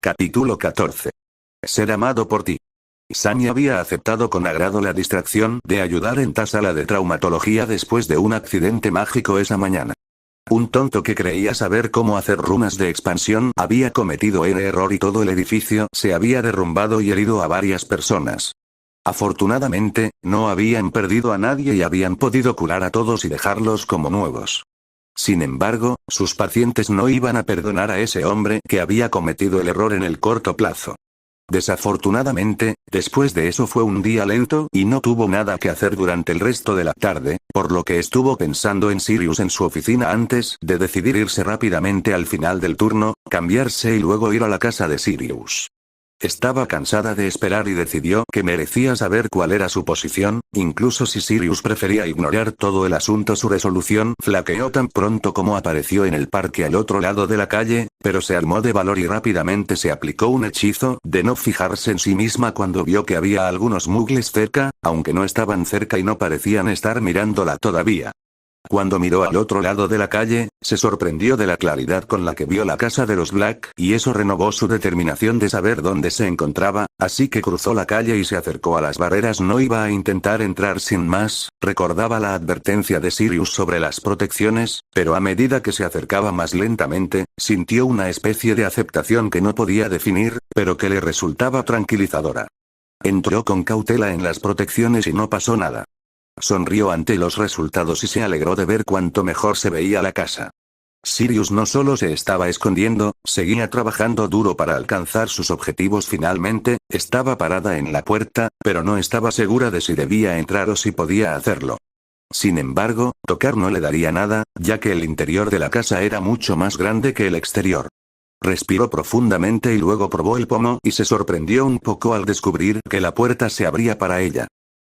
Capítulo 14. Ser amado por ti. Sunny había aceptado con agrado la distracción de ayudar en la sala de traumatología después de un accidente mágico esa mañana. Un tonto que creía saber cómo hacer runas de expansión había cometido el error y todo el edificio se había derrumbado y herido a varias personas. Afortunadamente, no habían perdido a nadie y habían podido curar a todos y dejarlos como nuevos. Sin embargo, sus pacientes no iban a perdonar a ese hombre que había cometido el error en el corto plazo. Desafortunadamente, después de eso fue un día lento y no tuvo nada que hacer durante el resto de la tarde, por lo que estuvo pensando en Sirius en su oficina antes de decidir irse rápidamente al final del turno, cambiarse y luego ir a la casa de Sirius. Estaba cansada de esperar y decidió que merecía saber cuál era su posición, incluso si Sirius prefería ignorar todo el asunto. Su resolución flaqueó tan pronto como apareció en el parque al otro lado de la calle, pero se armó de valor y rápidamente se aplicó un hechizo de no fijarse en sí misma cuando vio que había algunos muggles cerca, aunque no estaban cerca y no parecían estar mirándola todavía. Cuando miró al otro lado de la calle, se sorprendió de la claridad con la que vio la casa de los Black y eso renovó su determinación de saber dónde se encontraba, así que cruzó la calle y se acercó a las barreras. No iba a intentar entrar sin más, recordaba la advertencia de Sirius sobre las protecciones, pero a medida que se acercaba más lentamente, sintió una especie de aceptación que no podía definir, pero que le resultaba tranquilizadora. Entró con cautela en las protecciones y no pasó nada. Sonrió ante los resultados y se alegró de ver cuánto mejor se veía la casa. Sirius no solo se estaba escondiendo, seguía trabajando duro para alcanzar sus objetivos. Finalmente, estaba parada en la puerta, pero no estaba segura de si debía entrar o si podía hacerlo. Sin embargo, tocar no le daría nada, ya que el interior de la casa era mucho más grande que el exterior. Respiró profundamente y luego probó el pomo y se sorprendió un poco al descubrir que la puerta se abría para ella.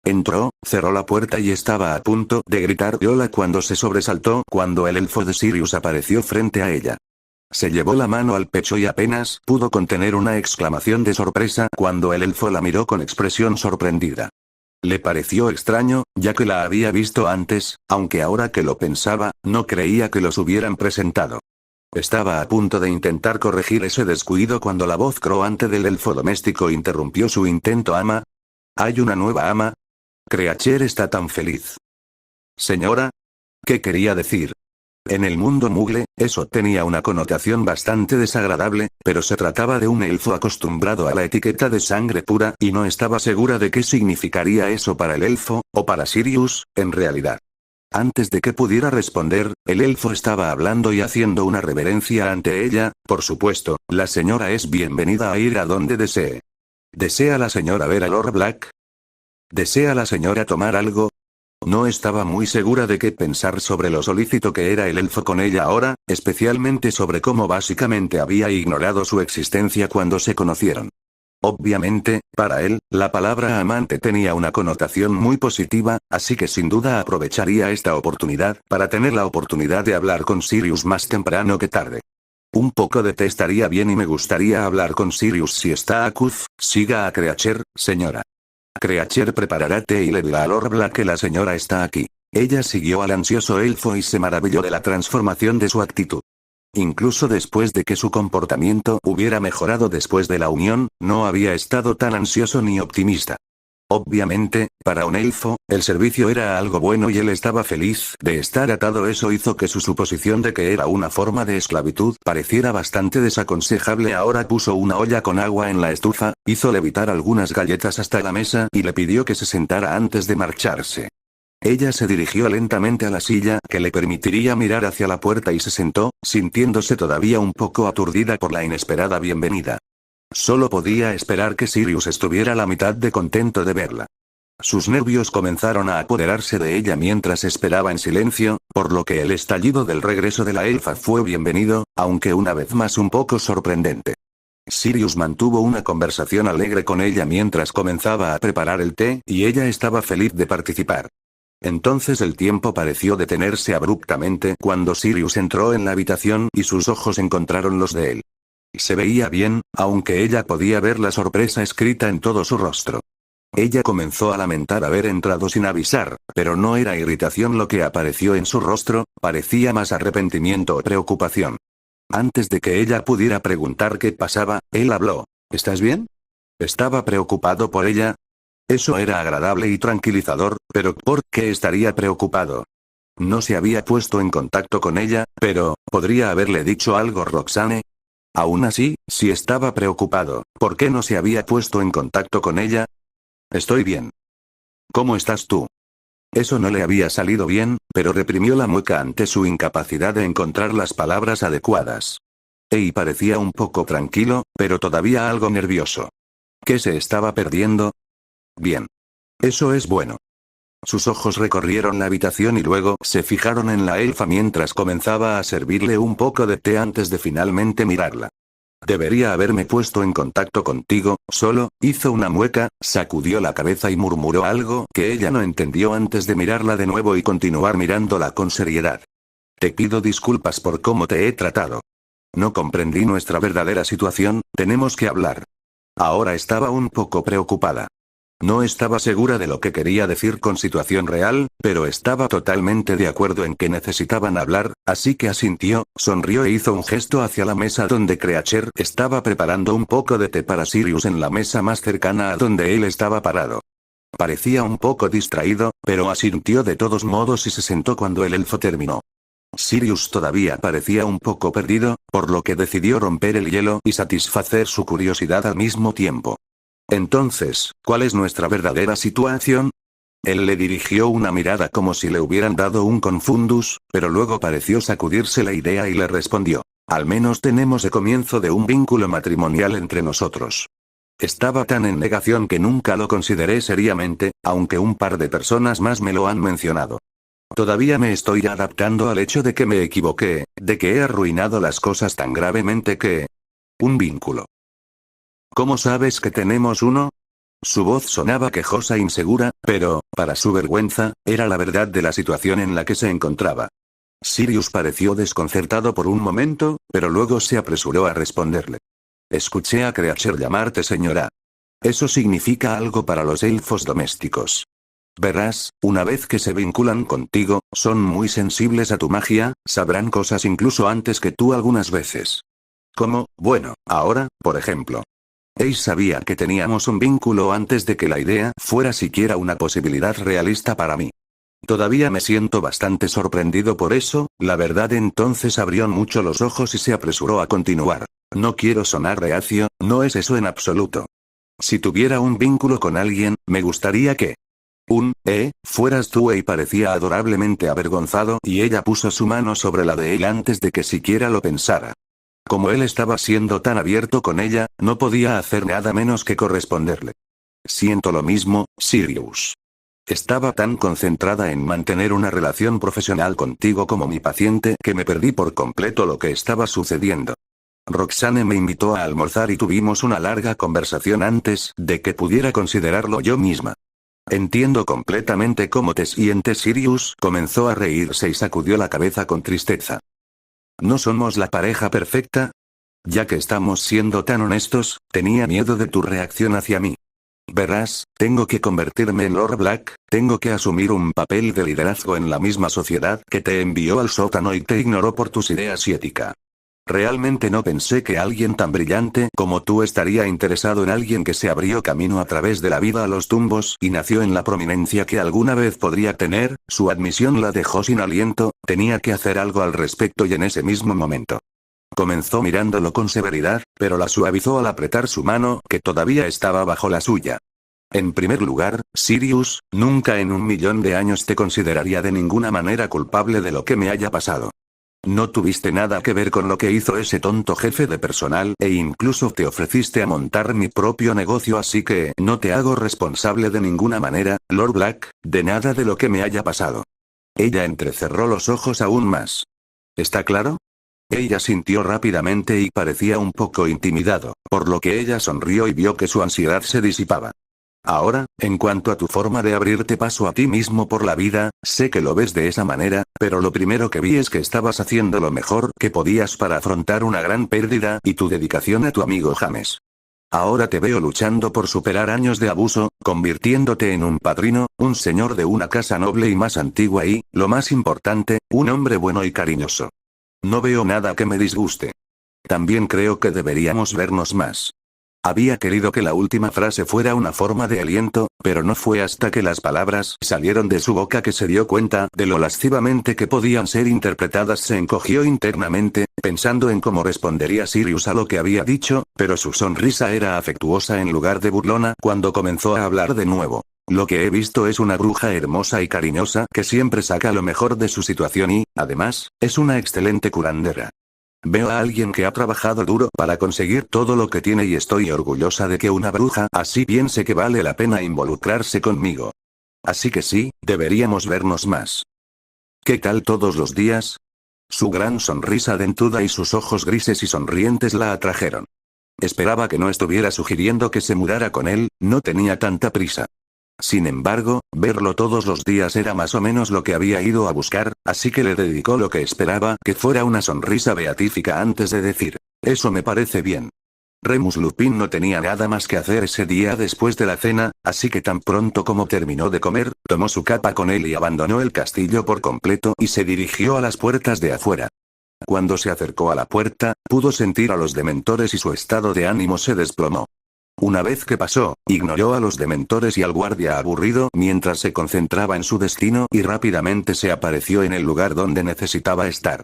Entró, cerró la puerta y estaba a punto de gritar de hola cuando se sobresaltó cuando el elfo de Sirius apareció frente a ella. Se llevó la mano al pecho y apenas pudo contener una exclamación de sorpresa cuando el elfo la miró con expresión sorprendida. Le pareció extraño, ya que la había visto antes, aunque ahora que lo pensaba, no creía que los hubieran presentado. Estaba a punto de intentar corregir ese descuido cuando la voz croante del elfo doméstico interrumpió su intento. ¿Ama? ¿Hay una nueva ama? Creacher está tan feliz. Señora. ¿Qué quería decir? En el mundo Muggle, eso tenía una connotación bastante desagradable, pero se trataba de un elfo acostumbrado a la etiqueta de sangre pura y no estaba segura de qué significaría eso para el elfo, o para Sirius, en realidad. Antes de que pudiera responder, el elfo estaba hablando y haciendo una reverencia ante ella. Por supuesto, la señora es bienvenida a ir a donde desee. ¿Desea la señora ver a Lord Black? ¿Desea la señora tomar algo? No estaba muy segura de qué pensar sobre lo solícito que era el elfo con ella ahora, especialmente sobre cómo básicamente había ignorado su existencia cuando se conocieron. Obviamente, para él, la palabra amante tenía una connotación muy positiva, así que sin duda aprovecharía esta oportunidad para tener la oportunidad de hablar con Sirius más temprano que tarde. Un poco de té estaría bien y me gustaría hablar con Sirius si está a Kuz. Siga a Creacher, señora. Creacher preparará té y le dirá a Lord Black que la señora está aquí. Ella siguió al ansioso elfo y se maravilló de la transformación de su actitud. Incluso después de que su comportamiento hubiera mejorado después de la unión, no había estado tan ansioso ni optimista. Obviamente, para un elfo, el servicio era algo bueno y él estaba feliz de estar atado. Eso hizo que su suposición de que era una forma de esclavitud pareciera bastante desaconsejable. Ahora puso una olla con agua en la estufa, hizo levitar algunas galletas hasta la mesa y le pidió que se sentara antes de marcharse. Ella se dirigió lentamente a la silla que le permitiría mirar hacia la puerta y se sentó, sintiéndose todavía un poco aturdida por la inesperada bienvenida. Solo podía esperar que Sirius estuviera la mitad de contento de verla. Sus nervios comenzaron a apoderarse de ella mientras esperaba en silencio, por lo que el estallido del regreso de la elfa fue bienvenido, aunque una vez más un poco sorprendente. Sirius mantuvo una conversación alegre con ella mientras comenzaba a preparar el té y ella estaba feliz de participar. Entonces el tiempo pareció detenerse abruptamente cuando Sirius entró en la habitación y sus ojos encontraron los de él. Se veía bien, aunque ella podía ver la sorpresa escrita en todo su rostro. Ella comenzó a lamentar haber entrado sin avisar, pero no era irritación lo que apareció en su rostro, parecía más arrepentimiento o preocupación. Antes de que ella pudiera preguntar qué pasaba, él habló. ¿Estás bien? Estaba preocupado por ella. Eso era agradable y tranquilizador, pero ¿por qué estaría preocupado? No se había puesto en contacto con ella, pero ¿podría haberle dicho algo Roxane? Aún así, si estaba preocupado, ¿por qué no se había puesto en contacto con ella? Estoy bien. ¿Cómo estás tú? Eso no le había salido bien, pero reprimió la mueca ante su incapacidad de encontrar las palabras adecuadas. Ei parecía un poco tranquilo, pero todavía algo nervioso. ¿Qué se estaba perdiendo? Bien. Eso es bueno. Sus ojos recorrieron la habitación y luego se fijaron en la elfa mientras comenzaba a servirle un poco de té antes de finalmente mirarla. Debería haberme puesto en contacto contigo, solo, hizo una mueca, sacudió la cabeza y murmuró algo que ella no entendió antes de mirarla de nuevo y continuar mirándola con seriedad. Te pido disculpas por cómo te he tratado. No comprendí nuestra verdadera situación, tenemos que hablar. Ahora estaba un poco preocupada. No estaba segura de lo que quería decir con situación real, pero estaba totalmente de acuerdo en que necesitaban hablar, así que asintió, sonrió e hizo un gesto hacia la mesa donde Creacher estaba preparando un poco de té para Sirius en la mesa más cercana a donde él estaba parado. Parecía un poco distraído, pero asintió de todos modos y se sentó cuando el elfo terminó. Sirius todavía parecía un poco perdido, por lo que decidió romper el hielo y satisfacer su curiosidad al mismo tiempo. Entonces, ¿cuál es nuestra verdadera situación? Él le dirigió una mirada como si le hubieran dado un confundus, pero luego pareció sacudirse la idea y le respondió. Al menos tenemos el comienzo de un vínculo matrimonial entre nosotros. Estaba tan en negación que nunca lo consideré seriamente, aunque un par de personas más me lo han mencionado. Todavía me estoy adaptando al hecho de que me equivoqué, de que he arruinado las cosas tan gravemente que... Un vínculo. ¿Cómo sabes que tenemos uno? Su voz sonaba quejosa e insegura, pero, para su vergüenza, era la verdad de la situación en la que se encontraba. Sirius pareció desconcertado por un momento, pero luego se apresuró a responderle. Escuché a Creacher llamarte señora. Eso significa algo para los elfos domésticos. Verás, una vez que se vinculan contigo, son muy sensibles a tu magia, sabrán cosas incluso antes que tú algunas veces. ¿Cómo? Bueno, ahora, por ejemplo. Ace sabía que teníamos un vínculo antes de que la idea fuera siquiera una posibilidad realista para mí. Todavía me siento bastante sorprendido por eso, la verdad. Entonces abrió mucho los ojos y se apresuró a continuar. No quiero sonar reacio, no es eso en absoluto. Si tuviera un vínculo con alguien, me gustaría que... fueras tú. Y parecía adorablemente avergonzado y ella puso su mano sobre la de él antes de que siquiera lo pensara. Como él estaba siendo tan abierto con ella, no podía hacer nada menos que corresponderle. Siento lo mismo, Sirius. Estaba tan concentrada en mantener una relación profesional contigo como mi paciente que me perdí por completo lo que estaba sucediendo. Roxane me invitó a almorzar y tuvimos una larga conversación antes de que pudiera considerarlo yo misma. Entiendo completamente cómo te sientes. Sirius comenzó a reírse y sacudió la cabeza con tristeza. ¿No somos la pareja perfecta? Ya que estamos siendo tan honestos, tenía miedo de tu reacción hacia mí. Verás, tengo que convertirme en Lord Black, tengo que asumir un papel de liderazgo en la misma sociedad que te envió al sótano y te ignoró por tus ideas y ética. Realmente no pensé que alguien tan brillante como tú estaría interesado en alguien que se abrió camino a través de la vida a los tumbos y nació en la prominencia que alguna vez podría tener. Su admisión la dejó sin aliento, tenía que hacer algo al respecto y en ese mismo momento. Comenzó mirándolo con severidad, pero la suavizó al apretar su mano, que todavía estaba bajo la suya. En primer lugar, Sirius, nunca en 1.000.000 de años te consideraría de ninguna manera culpable de lo que me haya pasado. No tuviste nada que ver con lo que hizo ese tonto jefe de personal e incluso te ofreciste a montar mi propio negocio, así que no te hago responsable de ninguna manera, Lord Black, de nada de lo que me haya pasado. Ella entrecerró los ojos aún más. ¿Está claro? Ella sintió rápidamente y parecía un poco intimidado, por lo que ella sonrió y vio que su ansiedad se disipaba. Ahora, en cuanto a tu forma de abrirte paso a ti mismo por la vida, sé que lo ves de esa manera, pero lo primero que vi es que estabas haciendo lo mejor que podías para afrontar una gran pérdida y tu dedicación a tu amigo James. Ahora te veo luchando por superar años de abuso, convirtiéndote en un padrino, un señor de una casa noble y más antigua y, lo más importante, un hombre bueno y cariñoso. No veo nada que me disguste. También creo que deberíamos vernos más. Había querido que la última frase fuera una forma de aliento, pero no fue hasta que las palabras salieron de su boca que se dio cuenta de lo lascivamente que podían ser interpretadas. Se encogió internamente, pensando en cómo respondería Sirius a lo que había dicho, pero su sonrisa era afectuosa en lugar de burlona cuando comenzó a hablar de nuevo. Lo que he visto es una bruja hermosa y cariñosa que siempre saca lo mejor de su situación y, además, es una excelente curandera. Veo a alguien que ha trabajado duro para conseguir todo lo que tiene y estoy orgullosa de que una bruja así piense que vale la pena involucrarse conmigo. Así que sí, deberíamos vernos más. ¿Qué tal todos los días? Su gran sonrisa dentuda y sus ojos grises y sonrientes la atrajeron. Esperaba que no estuviera sugiriendo que se mudara con él, no tenía tanta prisa. Sin embargo, verlo todos los días era más o menos lo que había ido a buscar, así que le dedicó lo que esperaba que fuera una sonrisa beatífica antes de decir: eso me parece bien. Remus Lupin no tenía nada más que hacer ese día después de la cena, así que tan pronto como terminó de comer, tomó su capa con él y abandonó el castillo por completo y se dirigió a las puertas de afuera. Cuando se acercó a la puerta, pudo sentir a los dementores y su estado de ánimo se desplomó. Una vez que pasó, ignoró a los dementores y al guardia aburrido mientras se concentraba en su destino y rápidamente se apareció en el lugar donde necesitaba estar.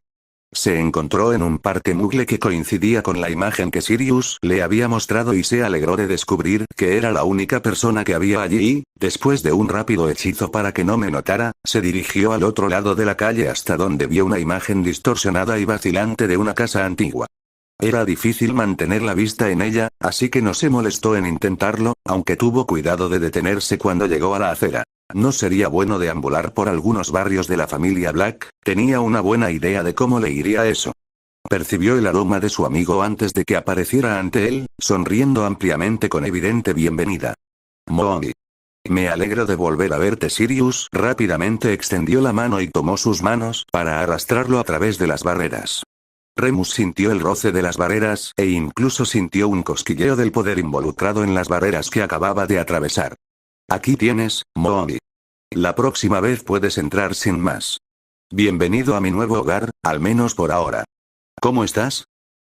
Se encontró en un parque Moogle que coincidía con la imagen que Sirius le había mostrado y se alegró de descubrir que era la única persona que había allí y, después de un rápido hechizo para que no me notara, se dirigió al otro lado de la calle hasta donde vio una imagen distorsionada y vacilante de una casa antigua. Era difícil mantener la vista en ella, así que no se molestó en intentarlo, aunque tuvo cuidado de detenerse cuando llegó a la acera. No sería bueno deambular por algunos barrios de la familia Black, tenía una buena idea de cómo le iría eso. Percibió el aroma de su amigo antes de que apareciera ante él, sonriendo ampliamente con evidente bienvenida. Moongi. Me alegro de volver a verte. Sirius rápidamente extendió la mano y tomó sus manos para arrastrarlo a través de las barreras. Remus sintió el roce de las barreras e incluso sintió un cosquilleo del poder involucrado en las barreras que acababa de atravesar. Aquí tienes, Moongi. La próxima vez puedes entrar sin más. Bienvenido a mi nuevo hogar, al menos por ahora. ¿Cómo estás?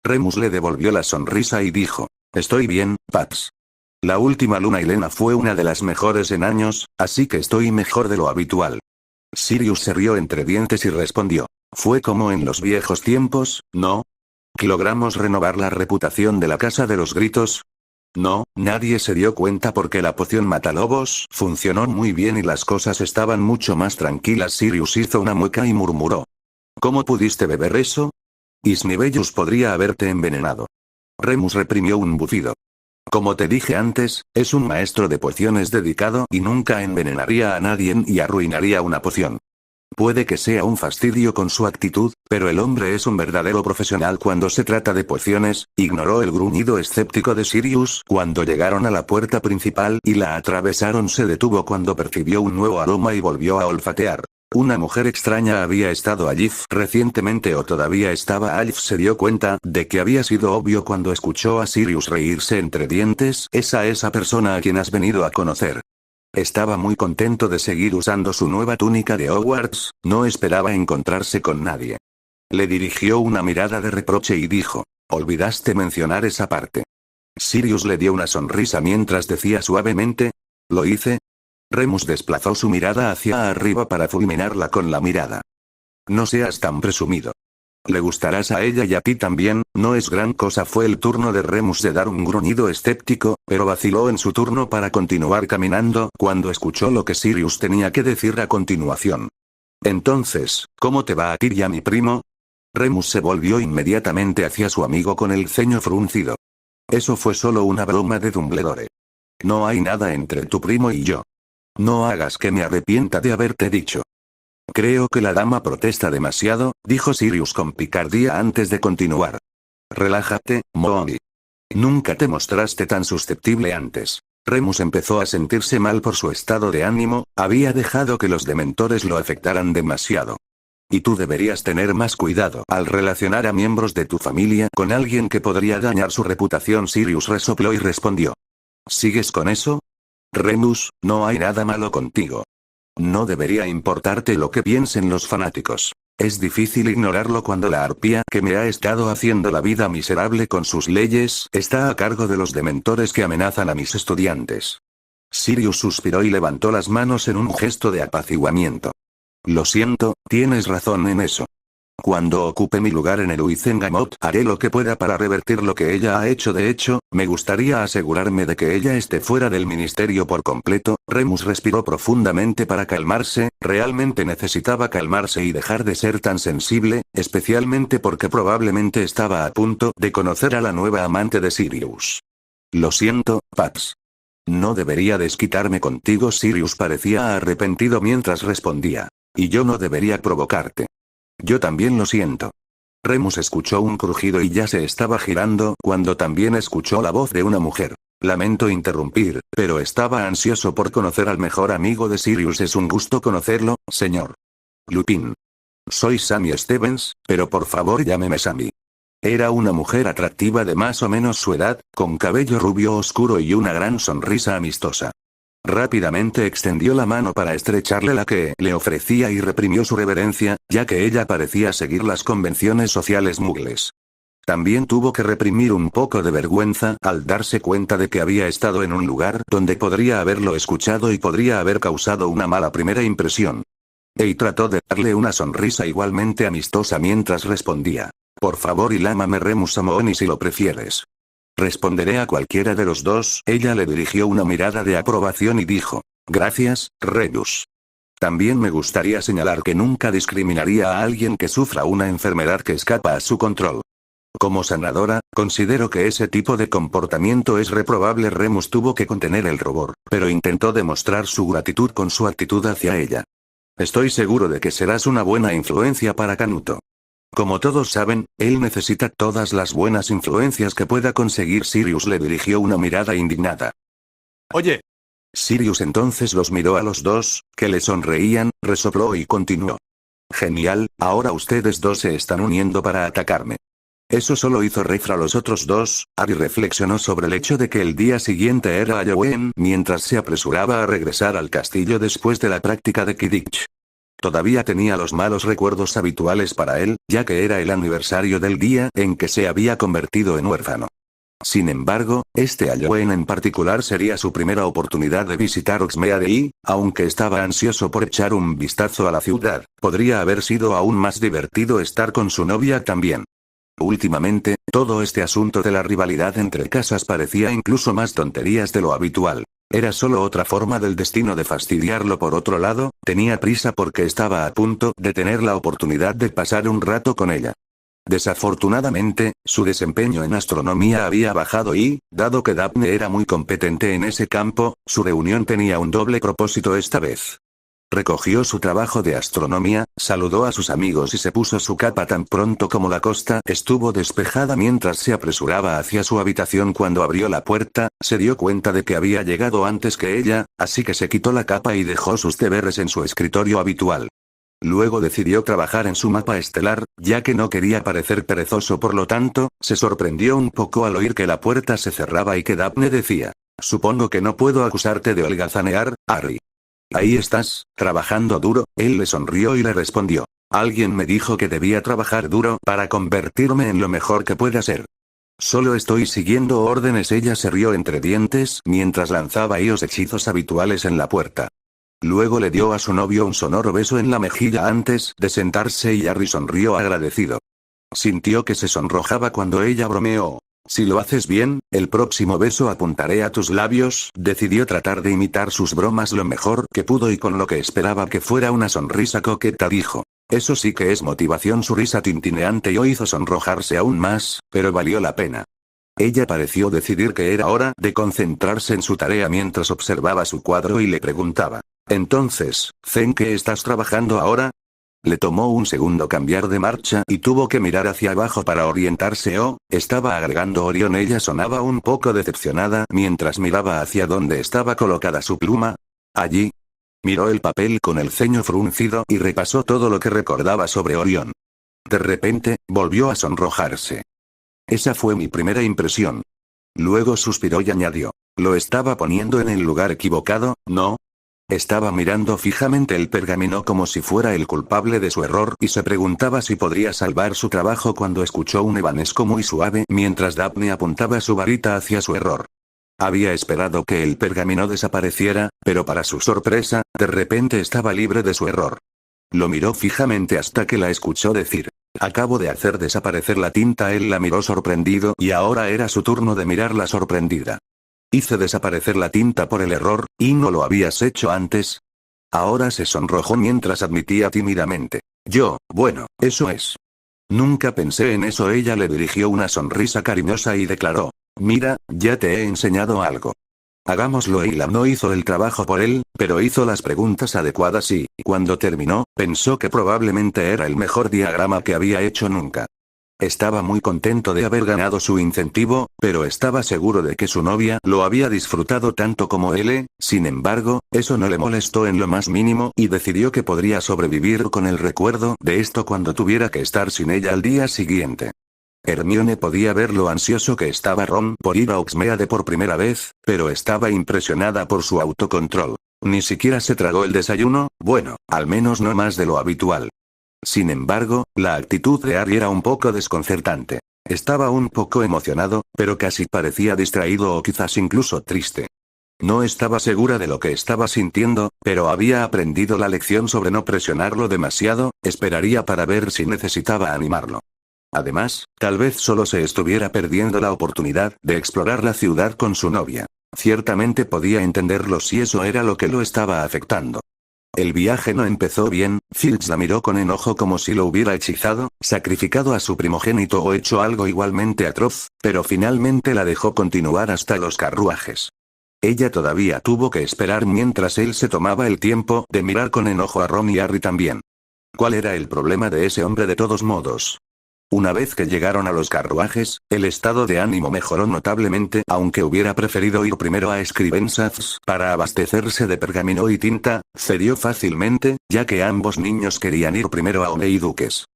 Remus le devolvió la sonrisa y dijo: estoy bien, Pax. La última luna llena fue una de las mejores en años, así que estoy mejor de lo habitual. Sirius se rió entre dientes y respondió: fue como en los viejos tiempos, ¿no? ¿Logramos renovar la reputación de la Casa de los Gritos? No, nadie se dio cuenta porque la poción matalobos funcionó muy bien y las cosas estaban mucho más tranquilas. Sirius hizo una mueca y murmuró: ¿cómo pudiste beber eso? Isnibellus podría haberte envenenado. Remus reprimió un bufido. Como te dije antes, es un maestro de pociones dedicado y nunca envenenaría a nadie y arruinaría una poción. Puede que sea un fastidio con su actitud, pero el hombre es un verdadero profesional cuando se trata de pociones. Ignoró el gruñido escéptico de Sirius cuando llegaron a la puerta principal y la atravesaron. Se detuvo cuando percibió un nuevo aroma y volvió a olfatear. Una mujer extraña había estado allí recientemente o todavía estaba allí. Se dio cuenta de que había sido obvio cuando escuchó a Sirius reírse entre dientes. Esa persona a quien has venido a conocer. Estaba muy contento de seguir usando su nueva túnica de Hogwarts, no esperaba encontrarse con nadie. Le dirigió una mirada de reproche y dijo: olvidaste mencionar esa parte. Sirius le dio una sonrisa mientras decía suavemente: ¿lo hice? Remus desplazó su mirada hacia arriba para fulminarla con la mirada. No seas tan presumido. Le gustarás a ella y a ti también, no es gran cosa. Fue el turno de Remus de dar un gruñido escéptico, pero vaciló en su turno para continuar caminando cuando escuchó lo que Sirius tenía que decir a continuación. Entonces, ¿cómo te va a ti y a mi primo? Remus se volvió inmediatamente hacia su amigo con el ceño fruncido. Eso fue solo una broma de Dumbledore. No hay nada entre tu primo y yo. No hagas que me arrepienta de haberte dicho. Creo que la dama protesta demasiado, dijo Sirius con picardía antes de continuar. Relájate, Moongi. Nunca te mostraste tan susceptible antes. Remus empezó a sentirse mal por su estado de ánimo, había dejado que los dementores lo afectaran demasiado. Y tú deberías tener más cuidado al relacionar a miembros de tu familia con alguien que podría dañar su reputación. Sirius resopló y respondió: ¿sigues con eso? Remus, no hay nada malo contigo. No debería importarte lo que piensen los fanáticos. Es difícil ignorarlo cuando la arpía que me ha estado haciendo la vida miserable con sus leyes está a cargo de los dementores que amenazan a mis estudiantes. Sirius suspiró y levantó las manos en un gesto de apaciguamiento. Lo siento, tienes razón en eso. Cuando ocupe mi lugar en el Uizengamot, haré lo que pueda para revertir lo que ella ha hecho. De hecho, me gustaría asegurarme de que ella esté fuera del ministerio por completo. Remus respiró profundamente para calmarse, realmente necesitaba calmarse y dejar de ser tan sensible, especialmente porque probablemente estaba a punto de conocer a la nueva amante de Sirius. Lo siento, Pax. No debería desquitarme contigo. Sirius parecía arrepentido mientras respondía. Y yo no debería provocarte. Yo también lo siento. Remus escuchó un crujido y ya se estaba girando cuando también escuchó la voz de una mujer. Lamento interrumpir, pero estaba ansioso por conocer al mejor amigo de Sirius. Es un gusto conocerlo, señor Lupin. Soy Sammy Stevens, pero por favor llámeme Sammy. Era una mujer atractiva de más o menos su edad, con cabello rubio oscuro y una gran sonrisa amistosa. Rápidamente extendió la mano para estrecharle la que le ofrecía y reprimió su reverencia, ya que ella parecía seguir las convenciones sociales muggles. También tuvo que reprimir un poco de vergüenza al darse cuenta de que había estado en un lugar donde podría haberlo escuchado y podría haber causado una mala primera impresión. Y trató de darle una sonrisa igualmente amistosa mientras respondía. Por favor y lámame Remus Samooni si lo prefieres. Responderé a cualquiera de los dos. Ella le dirigió una mirada de aprobación y dijo. Gracias, Remus. También me gustaría señalar que nunca discriminaría a alguien que sufra una enfermedad que escapa a su control. Como sanadora, considero que ese tipo de comportamiento es reprobable. Remus tuvo que contener el rubor, pero intentó demostrar su gratitud con su actitud hacia ella. Estoy seguro de que serás una buena influencia para Canuto. Como todos saben, él necesita todas las buenas influencias que pueda conseguir. Sirius le dirigió una mirada indignada. Oye. Sirius entonces los miró a los dos, que le sonreían, resopló y continuó. Genial, ahora ustedes dos se están uniendo para atacarme. Eso solo hizo reír a los otros dos. Harry reflexionó sobre el hecho de que el día siguiente era Halloween mientras se apresuraba a regresar al castillo después de la práctica de Quidditch. Todavía tenía los malos recuerdos habituales para él, ya que era el aniversario del día en que se había convertido en huérfano. Sin embargo, este Halloween en particular sería su primera oportunidad de visitar Hogsmeade y, aunque estaba ansioso por echar un vistazo a la ciudad, podría haber sido aún más divertido estar con su novia también. Últimamente, todo este asunto de la rivalidad entre casas parecía incluso más tonterías de lo habitual. Era solo otra forma del destino de fastidiarlo. Por otro lado, tenía prisa porque estaba a punto de tener la oportunidad de pasar un rato con ella. Desafortunadamente, su desempeño en astronomía había bajado y, dado que Daphne era muy competente en ese campo, su reunión tenía un doble propósito esta vez. Recogió su trabajo de astronomía, saludó a sus amigos y se puso su capa tan pronto como la costa estuvo despejada. Mientras se apresuraba hacia su habitación, cuando abrió la puerta, se dio cuenta de que había llegado antes que ella, así que se quitó la capa y dejó sus deberes en su escritorio habitual. Luego decidió trabajar en su mapa estelar, ya que no quería parecer perezoso. Por lo tanto, se sorprendió un poco al oír que la puerta se cerraba y que Daphne decía: supongo que no puedo acusarte de holgazanear, Harry. Ahí estás, trabajando duro. Él le sonrió y le respondió. Alguien me dijo que debía trabajar duro para convertirme en lo mejor que pueda ser. Solo estoy siguiendo órdenes. Ella se rió entre dientes mientras lanzaba los hechizos habituales en la puerta. Luego le dio a su novio un sonoro beso en la mejilla antes de sentarse y Harry sonrió agradecido. Sintió que se sonrojaba cuando ella bromeó. Si lo haces bien, el próximo beso apuntaré a tus labios. Decidió tratar de imitar sus bromas lo mejor que pudo y con lo que esperaba que fuera una sonrisa coqueta dijo. Eso sí que es motivación. Su risa tintineante lo hizo sonrojarse aún más, pero valió la pena. Ella pareció decidir que era hora de concentrarse en su tarea mientras observaba su cuadro y le preguntaba. Entonces, ¿en qué estás trabajando ahora? Le tomó un segundo cambiar de marcha y tuvo que mirar hacia abajo para orientarse. Estaba agregando Orión. Ella sonaba un poco decepcionada mientras miraba hacia donde estaba colocada su pluma. Allí. Miró el papel con el ceño fruncido y repasó todo lo que recordaba sobre Orión. De repente, volvió a sonrojarse. Esa fue mi primera impresión. Luego suspiró y añadió. Lo estaba poniendo en el lugar equivocado, ¿no? Estaba mirando fijamente el pergamino como si fuera el culpable de su error y se preguntaba si podría salvar su trabajo cuando escuchó un evanesco muy suave mientras Daphne apuntaba su varita hacia su error. Había esperado que el pergamino desapareciera, pero para su sorpresa, de repente estaba libre de su error. Lo miró fijamente hasta que la escuchó decir: acabo de hacer desaparecer la tinta. Él la miró sorprendido y ahora era su turno de mirarla sorprendida. Hice desaparecer la tinta por el error, ¿y no lo habías hecho antes? Ahora se sonrojó mientras admitía tímidamente: bueno, eso es. Nunca pensé en eso. Ella le dirigió una sonrisa cariñosa y declaró: mira, ya te he enseñado algo. Hagámoslo. Ella no hizo el trabajo por él, pero hizo las preguntas adecuadas y, cuando terminó, pensó que probablemente era el mejor diagrama que había hecho nunca. Estaba muy contento de haber ganado su incentivo, pero estaba seguro de que su novia lo había disfrutado tanto como él. Sin embargo, eso no le molestó en lo más mínimo y decidió que podría sobrevivir con el recuerdo de esto cuando tuviera que estar sin ella al día siguiente. Hermione podía ver lo ansioso que estaba Ron por ir a Hogsmeade por primera vez, pero estaba impresionada por su autocontrol. Ni siquiera se tragó el desayuno, bueno, al menos no más de lo habitual. Sin embargo, la actitud de Harry era un poco desconcertante. Estaba un poco emocionado, pero casi parecía distraído o quizás incluso triste. No estaba segura de lo que estaba sintiendo, pero había aprendido la lección sobre no presionarlo demasiado. Esperaría para ver si necesitaba animarlo. Además, tal vez solo se estuviera perdiendo la oportunidad de explorar la ciudad con su novia. Ciertamente podía entenderlo si eso era lo que lo estaba afectando. El viaje no empezó bien. Filch la miró con enojo como si lo hubiera hechizado, sacrificado a su primogénito o hecho algo igualmente atroz, pero finalmente la dejó continuar hasta los carruajes. Ella todavía tuvo que esperar mientras él se tomaba el tiempo de mirar con enojo a Ron y Harry también. ¿Cuál era el problema de ese hombre de todos modos? Una vez que llegaron a los carruajes, el estado de ánimo mejoró notablemente, aunque hubiera preferido ir primero a Scrivenshaus para abastecerse de pergamino y tinta. Cedió fácilmente, ya que ambos niños querían ir primero a Honeydukes.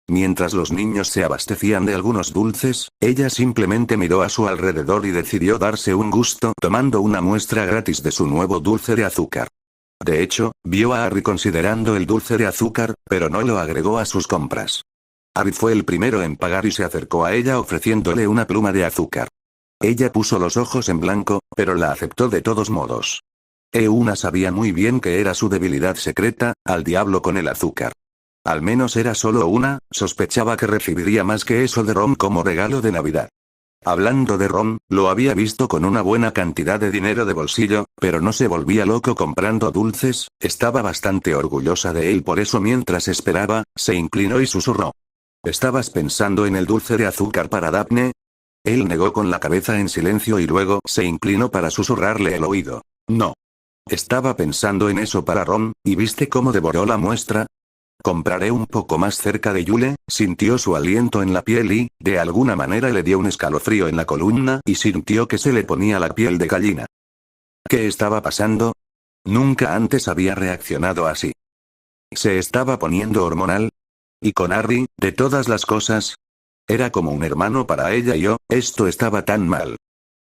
Mientras los niños se abastecían de algunos dulces, ella simplemente miró a su alrededor y decidió darse un gusto tomando una muestra gratis de su nuevo dulce de azúcar. De hecho, vio a Harry considerando el dulce de azúcar, pero no lo agregó a sus compras. Harry fue el primero en pagar y se acercó a ella ofreciéndole una pluma de azúcar. Ella puso los ojos en blanco, pero la aceptó de todos modos. Una sabía muy bien que era su debilidad secreta: al diablo con el azúcar. Al menos era solo una. Sospechaba que recibiría más que eso de Ron como regalo de Navidad. Hablando de Ron, lo había visto con una buena cantidad de dinero de bolsillo, pero no se volvía loco comprando dulces. Estaba bastante orgullosa de él por eso. Mientras esperaba, se inclinó y susurró: ¿estabas pensando en el dulce de azúcar para Daphne? Él negó con la cabeza en silencio y luego se inclinó para susurrarle al oído: no. Estaba pensando en eso para Ron. ¿Y viste cómo devoró la muestra? Compraré un poco más cerca de Yule. Sintió su aliento en la piel y, de alguna manera le dio un escalofrío en la columna y sintió que se le ponía la piel de gallina. ¿Qué estaba pasando? Nunca antes había reaccionado así. ¿Se estaba poniendo hormonal? Y con Harry, de todas las cosas. Era como un hermano para ella y esto estaba tan mal.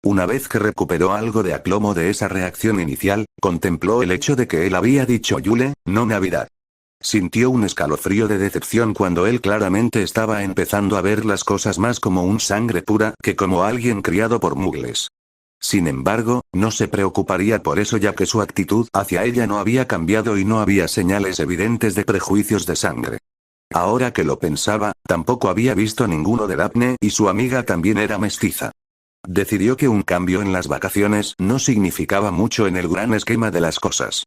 Una vez que recuperó algo de aplomo de esa reacción inicial, contempló el hecho de que él había dicho Yule, no Navidad. Sintió un escalofrío de decepción cuando él claramente estaba empezando a ver las cosas más como un sangre pura que como alguien criado por muggles. Sin embargo, no se preocuparía por eso ya que su actitud hacia ella no había cambiado y no había señales evidentes de prejuicios de sangre. Ahora que lo pensaba, tampoco había visto ninguno de Daphne y su amiga también era mestiza. Decidió que un cambio en las vacaciones no significaba mucho en el gran esquema de las cosas.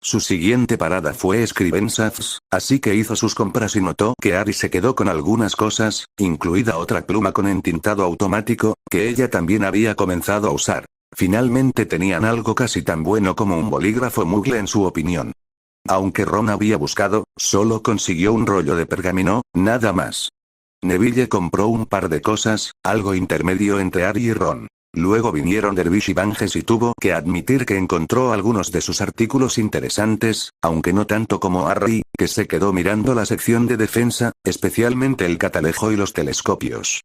Su siguiente parada fue Scrivenshaus, así que hizo sus compras y notó que Harry se quedó con algunas cosas, incluida otra pluma con entintado automático, que ella también había comenzado a usar. Finalmente tenían algo casi tan bueno como un bolígrafo muggle en su opinión. Aunque Ron había buscado, solo consiguió un rollo de pergamino, nada más. Neville compró un par de cosas, algo intermedio entre Harry y Ron. Luego vinieron Dervish y Banges y tuvo que admitir que encontró algunos de sus artículos interesantes, aunque no tanto como Harry, que se quedó mirando la sección de defensa, especialmente el catalejo y los telescopios.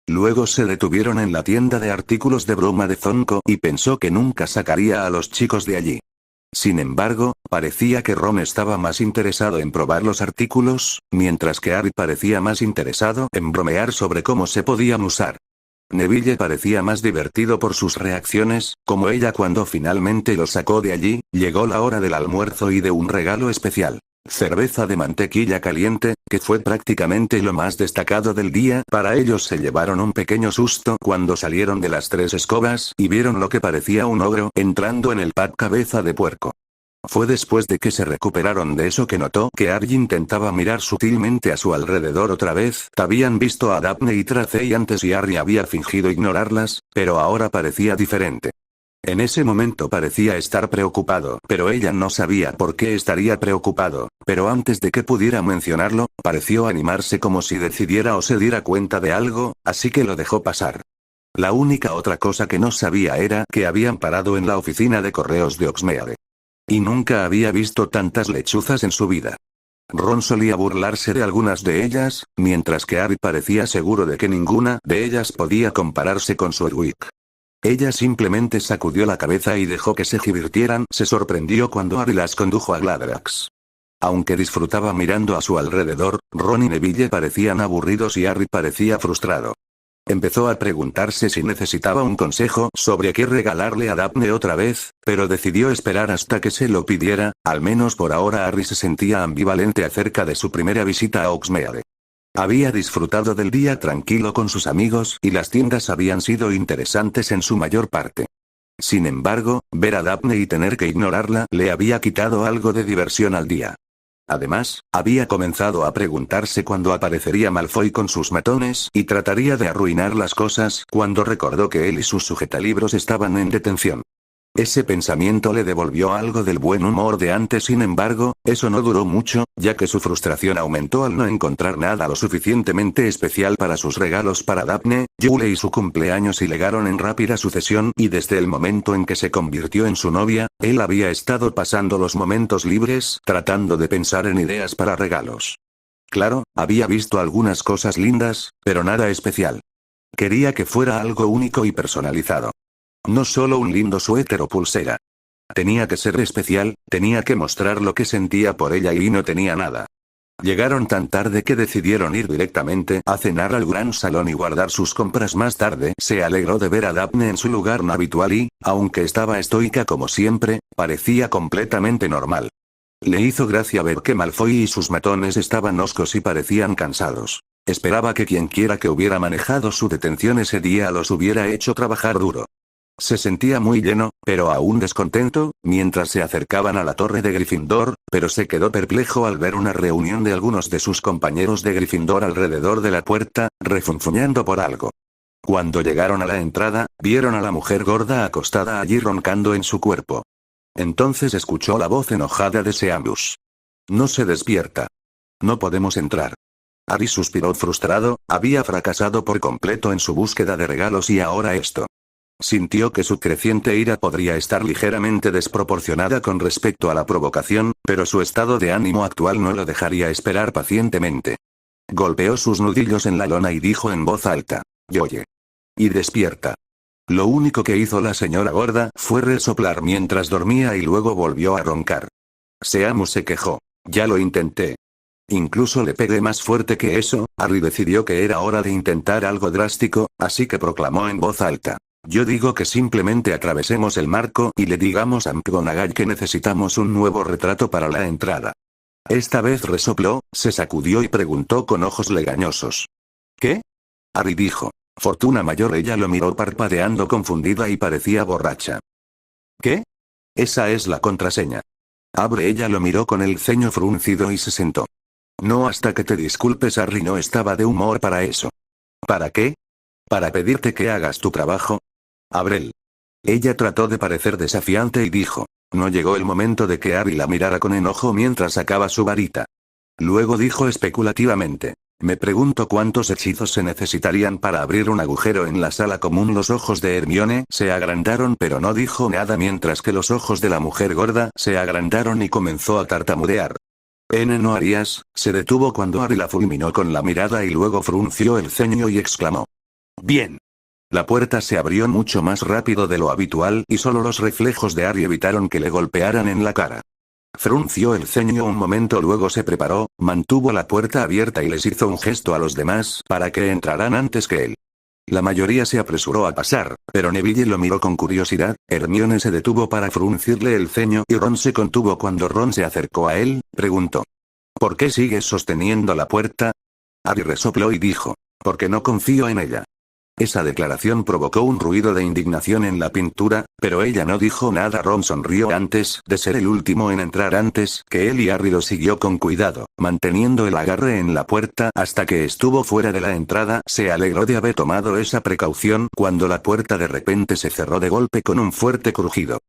Luego se detuvieron en la tienda de artículos de broma de Zonko y pensó que nunca sacaría a los chicos de allí. Sin embargo, parecía que Ron estaba más interesado en probar los artículos, mientras que Harry parecía más interesado en bromear sobre cómo se podían usar. Neville parecía más divertido por sus reacciones, como ella cuando finalmente lo sacó de allí. Llegó la hora del almuerzo y de un regalo especial. Cerveza de mantequilla caliente, que fue prácticamente lo más destacado del día. Para ellos se llevaron un pequeño susto cuando salieron de las 3 escobas y vieron lo que parecía un ogro entrando en el pub cabeza de puerco. Fue después de que se recuperaron de eso que notó que Harry intentaba mirar sutilmente a su alrededor otra vez. Habían visto a Daphne y Tracey antes y Harry había fingido ignorarlas, pero ahora parecía diferente. En ese momento parecía estar preocupado, pero ella no sabía por qué estaría preocupado, pero antes de que pudiera mencionarlo, pareció animarse como si decidiera o se diera cuenta de algo, así que lo dejó pasar. La única otra cosa que no sabía era que habían parado en la oficina de correos de Hogsmeade. Y nunca había visto tantas lechuzas en su vida. Ron solía burlarse de algunas de ellas, mientras que Harry parecía seguro de que ninguna de ellas podía compararse con su Edwig. Ella simplemente sacudió la cabeza y dejó que se divirtieran. Se sorprendió cuando Harry las condujo a Gladrax. Aunque disfrutaba mirando a su alrededor, Ron y Neville parecían aburridos y Harry parecía frustrado. Empezó a preguntarse si necesitaba un consejo sobre qué regalarle a Daphne otra vez, pero decidió esperar hasta que se lo pidiera. Al menos por ahora Harry se sentía ambivalente acerca de su primera visita a Hogsmeade. Había disfrutado del día tranquilo con sus amigos y las tiendas habían sido interesantes en su mayor parte. Sin embargo, ver a Daphne y tener que ignorarla le había quitado algo de diversión al día. Además, había comenzado a preguntarse cuándo aparecería Malfoy con sus matones y trataría de arruinar las cosas cuando recordó que él y sus sujetalibros estaban en detención. Ese pensamiento le devolvió algo del buen humor de antes. Sin embargo, eso no duró mucho, ya que su frustración aumentó al no encontrar nada lo suficientemente especial para sus regalos para Daphne. Yule y su cumpleaños y llegaron en rápida sucesión y desde el momento en que se convirtió en su novia, él había estado pasando los momentos libres tratando de pensar en ideas para regalos. Claro, había visto algunas cosas lindas, pero nada especial. Quería que fuera algo único y personalizado. No solo un lindo suéter o pulsera. Tenía que ser especial, tenía que mostrar lo que sentía por ella y no tenía nada. Llegaron tan tarde que decidieron ir directamente a cenar al gran salón y guardar sus compras más tarde. Se alegró de ver a Daphne en su lugar habitual y, aunque estaba estoica como siempre, parecía completamente normal. Le hizo gracia ver que Malfoy y sus matones estaban hoscos y parecían cansados. Esperaba que quienquiera que hubiera manejado su detención ese día los hubiera hecho trabajar duro. Se sentía muy lleno, pero aún descontento, mientras se acercaban a la torre de Gryffindor, pero se quedó perplejo al ver una reunión de algunos de sus compañeros de Gryffindor alrededor de la puerta, refunfuñando por algo. Cuando llegaron a la entrada, vieron a la mujer gorda acostada allí roncando en su cuerpo. Entonces escuchó la voz enojada de Seamus. No se despierta. No podemos entrar. Harry suspiró frustrado, había fracasado por completo en su búsqueda de regalos y ahora esto. Sintió que su creciente ira podría estar ligeramente desproporcionada con respecto a la provocación, pero su estado de ánimo actual no lo dejaría esperar pacientemente. Golpeó sus nudillos en la lona y dijo en voz alta: «Oye. Y despierta». Lo único que hizo la señora gorda fue resoplar mientras dormía y luego volvió a roncar. Seamus se quejó. «Ya lo intenté. Incluso le pegué más fuerte que eso». Harry decidió que era hora de intentar algo drástico, así que proclamó en voz alta: «Yo digo que simplemente atravesemos el marco y le digamos a McGonagall que necesitamos un nuevo retrato para la entrada». Esta vez resopló, se sacudió y preguntó con ojos legañosos. «¿Qué?». Harry dijo. Fortuna mayor. Ella lo miró parpadeando confundida y parecía borracha. «¿Qué?». «Esa es la contraseña». Abre. Ella lo miró con el ceño fruncido y se sentó. «No hasta que te disculpes». Harry no estaba de humor para eso. «¿Para qué?». «Para pedirte que hagas tu trabajo». «Abrel». Ella trató de parecer desafiante y dijo. No llegó el momento de que Harry la mirara con enojo mientras sacaba su varita. Luego dijo especulativamente. Me pregunto cuántos hechizos se necesitarían para abrir un agujero en la sala común. Los ojos de Hermione se agrandaron pero no dijo nada mientras que los ojos de la mujer gorda se agrandaron y comenzó a tartamudear. ¿No harías? Se detuvo cuando Harry la fulminó con la mirada y luego frunció el ceño y exclamó. Bien. La puerta se abrió mucho más rápido de lo habitual y solo los reflejos de Harry evitaron que le golpearan en la cara. Frunció el ceño un momento, luego se preparó, mantuvo la puerta abierta y les hizo un gesto a los demás para que entraran antes que él. La mayoría se apresuró a pasar, pero Neville lo miró con curiosidad. Hermione se detuvo para fruncirle el ceño y Ron se contuvo cuando Ron se acercó a él, preguntó. ¿Por qué sigues sosteniendo la puerta? Harry resopló y dijo. Porque no confío en ella. Esa declaración provocó un ruido de indignación en la pintura, pero ella no dijo nada. Ron sonrió antes de ser el último en entrar antes que él y Harry lo siguió con cuidado, manteniendo el agarre en la puerta hasta que estuvo fuera de la entrada. Se alegró de haber tomado esa precaución cuando la puerta de repente se cerró de golpe con un fuerte crujido.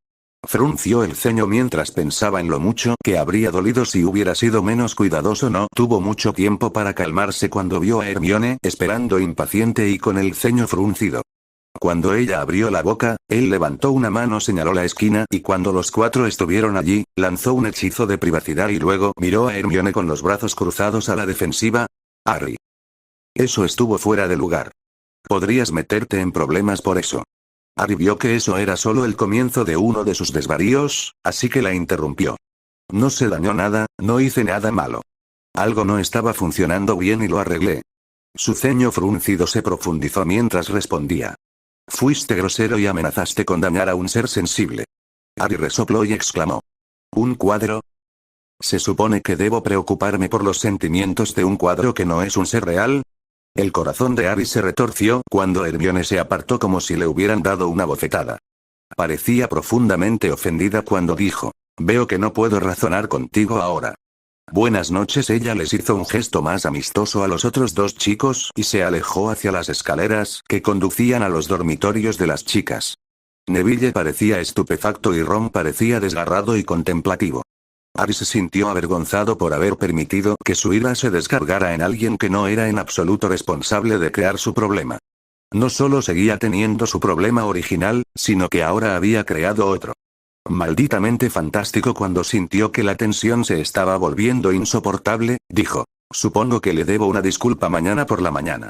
Frunció el ceño mientras pensaba en lo mucho que habría dolido si hubiera sido menos cuidadoso. No tuvo mucho tiempo para calmarse cuando vio a Hermione esperando impaciente y con el ceño fruncido. Cuando ella abrió la boca, él levantó una mano, señaló la esquina y cuando los cuatro estuvieron allí, lanzó un hechizo de privacidad y luego miró a Hermione con los brazos cruzados a la defensiva. Harry. Eso estuvo fuera de lugar. Podrías meterte en problemas por eso. Harry vio que eso era solo el comienzo de uno de sus desvaríos, así que la interrumpió. No se dañó nada, no hice nada malo. Algo no estaba funcionando bien y lo arreglé. Su ceño fruncido se profundizó mientras respondía. Fuiste grosero y amenazaste con dañar a un ser sensible. Harry resopló y exclamó. ¿Un cuadro? ¿Se supone que debo preocuparme por los sentimientos de un cuadro que no es un ser real? El corazón de Harry se retorció cuando Hermione se apartó como si le hubieran dado una bofetada. Parecía profundamente ofendida cuando dijo, veo que no puedo razonar contigo ahora. Buenas noches. Ella les hizo un gesto más amistoso a los otros dos chicos y se alejó hacia las escaleras que conducían a los dormitorios de las chicas. Neville parecía estupefacto y Ron parecía desgarrado y contemplativo. Harry se sintió avergonzado por haber permitido que su ira se descargara en alguien que no era en absoluto responsable de crear su problema. No solo seguía teniendo su problema original, sino que ahora había creado otro. Malditamente fantástico. Cuando sintió que la tensión se estaba volviendo insoportable, dijo, supongo que le debo una disculpa mañana por la mañana.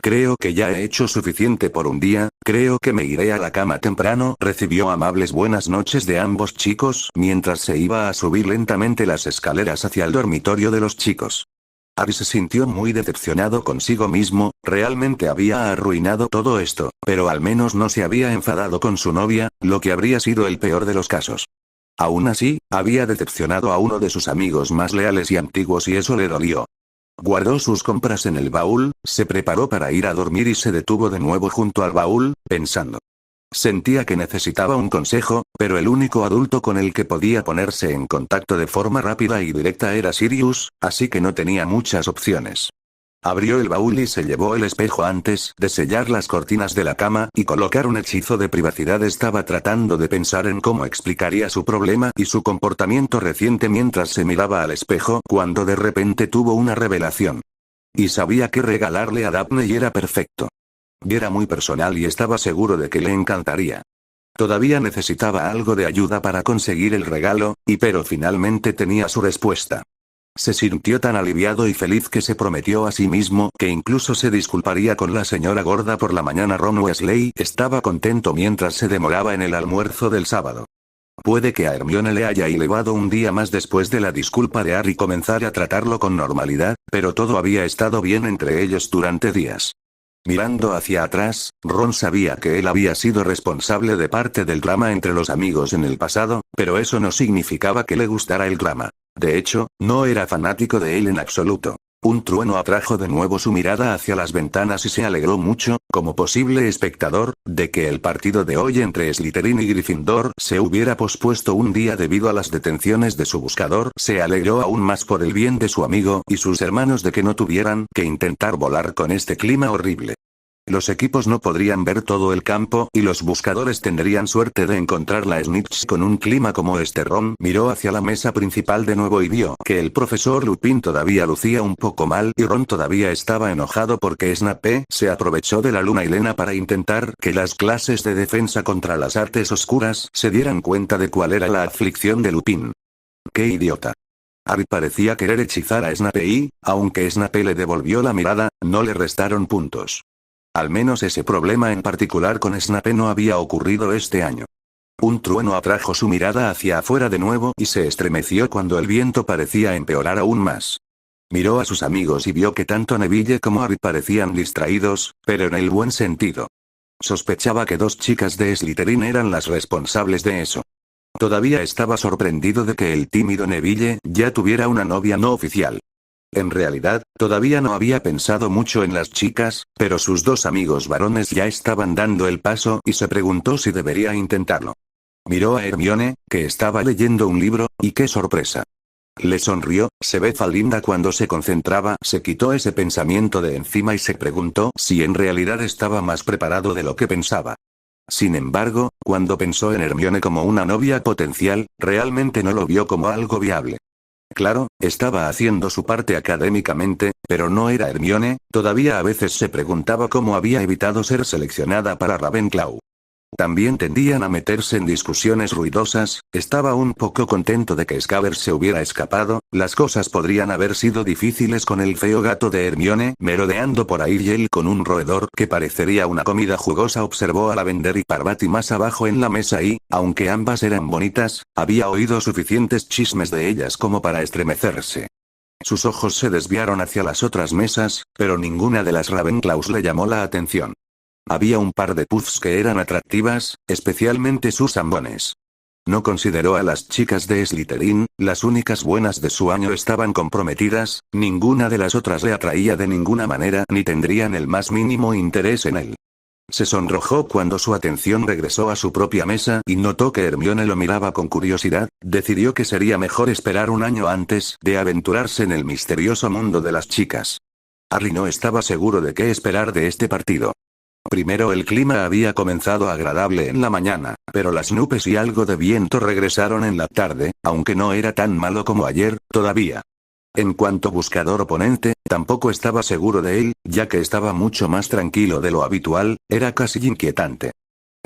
Creo que ya he hecho suficiente por un día, creo que me iré a la cama temprano. Recibió amables buenas noches de ambos chicos mientras se iba a subir lentamente las escaleras hacia el dormitorio de los chicos. Harry se sintió muy decepcionado consigo mismo, realmente había arruinado todo esto, pero al menos no se había enfadado con su novia, lo que habría sido el peor de los casos. Aún así, había decepcionado a uno de sus amigos más leales y antiguos y eso le dolió. Guardó sus compras en el baúl, se preparó para ir a dormir y se detuvo de nuevo junto al baúl, pensando. Sentía que necesitaba un consejo, pero el único adulto con el que podía ponerse en contacto de forma rápida y directa era Sirius, así que no tenía muchas opciones. Abrió el baúl y se llevó el espejo antes de sellar las cortinas de la cama y colocar un hechizo de privacidad. Estaba tratando de pensar en cómo explicaría su problema y su comportamiento reciente mientras se miraba al espejo cuando de repente tuvo una revelación. Y sabía qué regalarle a Daphne y era perfecto. Y era muy personal y estaba seguro de que le encantaría. Todavía necesitaba algo de ayuda para conseguir el regalo, pero finalmente tenía su respuesta. Se sintió tan aliviado y feliz que se prometió a sí mismo que incluso se disculparía con la señora gorda por la mañana. Ron Weasley estaba contento mientras se demoraba en el almuerzo del sábado. Puede que a Hermione le haya elevado un día más después de la disculpa de Harry comenzar a tratarlo con normalidad, pero todo había estado bien entre ellos durante días. Mirando hacia atrás, Ron sabía que él había sido responsable de parte del drama entre los amigos en el pasado, pero eso no significaba que le gustara el drama. De hecho, no era fanático de él en absoluto. Un trueno atrajo de nuevo su mirada hacia las ventanas y se alegró mucho, como posible espectador, de que el partido de hoy entre Slytherin y Gryffindor se hubiera pospuesto un día debido a las detenciones de su buscador. Se alegró aún más por el bien de su amigo y sus hermanos de que no tuvieran que intentar volar con este clima horrible. Los equipos no podrían ver todo el campo y los buscadores tendrían suerte de encontrar la snitch con un clima como este. Ron miró hacia la mesa principal de nuevo y vio que el profesor Lupin todavía lucía un poco mal y Ron todavía estaba enojado porque Snape se aprovechó de la luna llena para intentar que las clases de defensa contra las artes oscuras se dieran cuenta de cuál era la aflicción de Lupin. ¡Qué idiota! Harry parecía querer hechizar a Snape y, aunque Snape le devolvió la mirada, no le restaron puntos. Al menos ese problema en particular con Snape no había ocurrido este año. Un trueno atrajo su mirada hacia afuera de nuevo y se estremeció cuando el viento parecía empeorar aún más. Miró a sus amigos y vio que tanto Neville como Harry parecían distraídos, pero en el buen sentido. Sospechaba que 2 chicas de Slytherin eran las responsables de eso. Todavía estaba sorprendido de que el tímido Neville ya tuviera una novia no oficial. En realidad, todavía no había pensado mucho en las chicas, pero sus 2 amigos varones ya estaban dando el paso y se preguntó si debería intentarlo. Miró a Hermione, que estaba leyendo un libro, y qué sorpresa. Le sonrió, se ve linda cuando se concentraba, se quitó ese pensamiento de encima y se preguntó si en realidad estaba más preparado de lo que pensaba. Sin embargo, cuando pensó en Hermione como una novia potencial, realmente no lo vio como algo viable. Claro, estaba haciendo su parte académicamente, pero no era Hermione, todavía a veces se preguntaba cómo había evitado ser seleccionada para Ravenclaw. También tendían a meterse en discusiones ruidosas, estaba un poco contento de que Scabbers se hubiera escapado, las cosas podrían haber sido difíciles con el feo gato de Hermione merodeando por ahí y él con un roedor que parecería una comida jugosa observó a Lavender y Parvati más abajo en la mesa y, aunque ambas eran bonitas, había oído suficientes chismes de ellas como para estremecerse. Sus ojos se desviaron hacia las otras mesas, pero ninguna de las Ravenclaws le llamó la atención. Había un par de puffs que eran atractivas, especialmente Susan Bones. No consideró a las chicas de Slytherin, las únicas buenas de su año estaban comprometidas, ninguna de las otras le atraía de ninguna manera ni tendrían el más mínimo interés en él. Se sonrojó cuando su atención regresó a su propia mesa y notó que Hermione lo miraba con curiosidad, decidió que sería mejor esperar un año antes de aventurarse en el misterioso mundo de las chicas. Harry no estaba seguro de qué esperar de este partido. Primero el clima había comenzado agradable en la mañana, pero las nubes y algo de viento regresaron en la tarde, aunque no era tan malo como ayer, todavía. En cuanto buscador oponente, tampoco estaba seguro de él, ya que estaba mucho más tranquilo de lo habitual, era casi inquietante.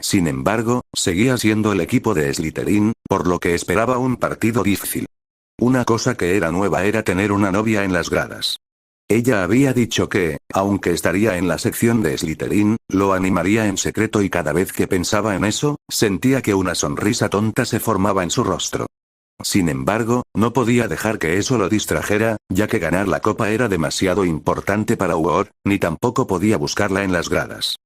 Sin embargo, seguía siendo el equipo de Slytherin, por lo que esperaba un partido difícil. Una cosa que era nueva era tener una novia en las gradas. Ella había dicho que, aunque estaría en la sección de Slytherin, lo animaría en secreto y cada vez que pensaba en eso, sentía que una sonrisa tonta se formaba en su rostro. Sin embargo, no podía dejar que eso lo distrajera, ya que ganar la copa era demasiado importante para Ward, ni tampoco podía buscarla en las gradas.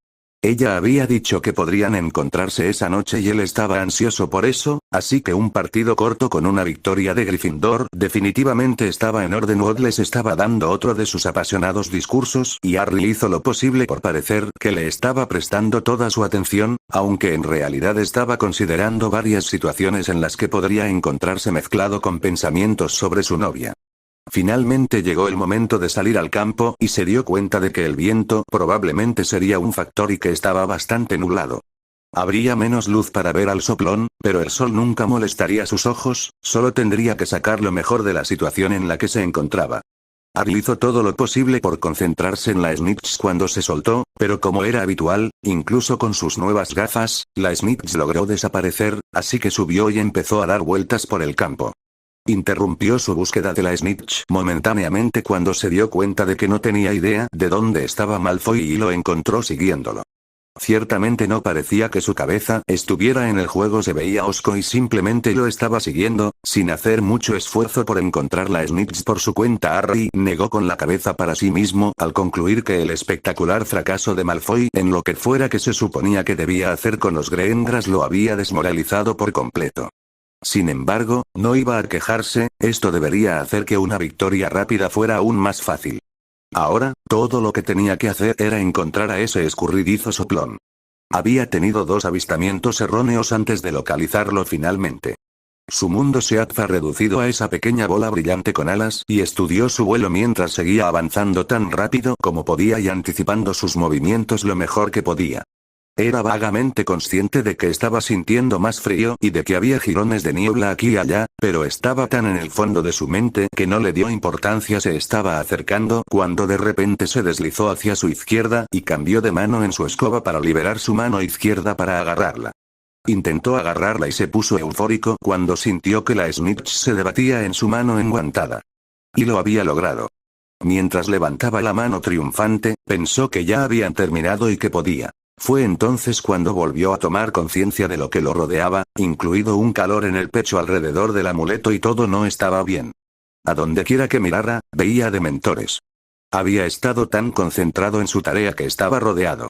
Ella había dicho que podrían encontrarse esa noche y él estaba ansioso por eso, así que un partido corto con una victoria de Gryffindor definitivamente estaba en orden. Ward les estaba dando otro de sus apasionados discursos y Harry hizo lo posible por parecer que le estaba prestando toda su atención, aunque en realidad estaba considerando varias situaciones en las que podría encontrarse mezclado con pensamientos sobre su novia. Finalmente llegó el momento de salir al campo y se dio cuenta de que el viento probablemente sería un factor y que estaba bastante nublado. Habría menos luz para ver al soplón, pero el sol nunca molestaría sus ojos, solo tendría que sacar lo mejor de la situación en la que se encontraba. Harry hizo todo lo posible por concentrarse en la snitch cuando se soltó, pero como era habitual, incluso con sus nuevas gafas, la snitch logró desaparecer, así que subió y empezó a dar vueltas por el campo. Interrumpió su búsqueda de la snitch momentáneamente cuando se dio cuenta de que no tenía idea de dónde estaba Malfoy y lo encontró siguiéndolo. Ciertamente no parecía que su cabeza estuviera en el juego, se veía hosco y simplemente lo estaba siguiendo, sin hacer mucho esfuerzo por encontrar la snitch por su cuenta. Harry negó con la cabeza para sí mismo al concluir que el espectacular fracaso de Malfoy en lo que fuera que se suponía que debía hacer con los Greendras lo había desmoralizado por completo. Sin embargo, no iba a quejarse, esto debería hacer que una victoria rápida fuera aún más fácil. Ahora, todo lo que tenía que hacer era encontrar a ese escurridizo soplón. Había tenido 2 avistamientos erróneos antes de localizarlo finalmente. Su mundo se había reducido a esa pequeña bola brillante con alas y estudió su vuelo mientras seguía avanzando tan rápido como podía y anticipando sus movimientos lo mejor que podía. Era vagamente consciente de que estaba sintiendo más frío y de que había jirones de niebla aquí y allá, pero estaba tan en el fondo de su mente que no le dio importancia. Se estaba acercando cuando de repente se deslizó hacia su izquierda y cambió de mano en su escoba para liberar su mano izquierda para agarrarla. Intentó agarrarla y se puso eufórico cuando sintió que la snitch se debatía en su mano enguantada. Y lo había logrado. Mientras levantaba la mano triunfante, pensó que ya habían terminado y que podía. Fue entonces cuando volvió a tomar conciencia de lo que lo rodeaba, incluido un calor en el pecho alrededor del amuleto, y todo no estaba bien. A donde quiera que mirara, veía dementores. Había estado tan concentrado en su tarea que estaba rodeado.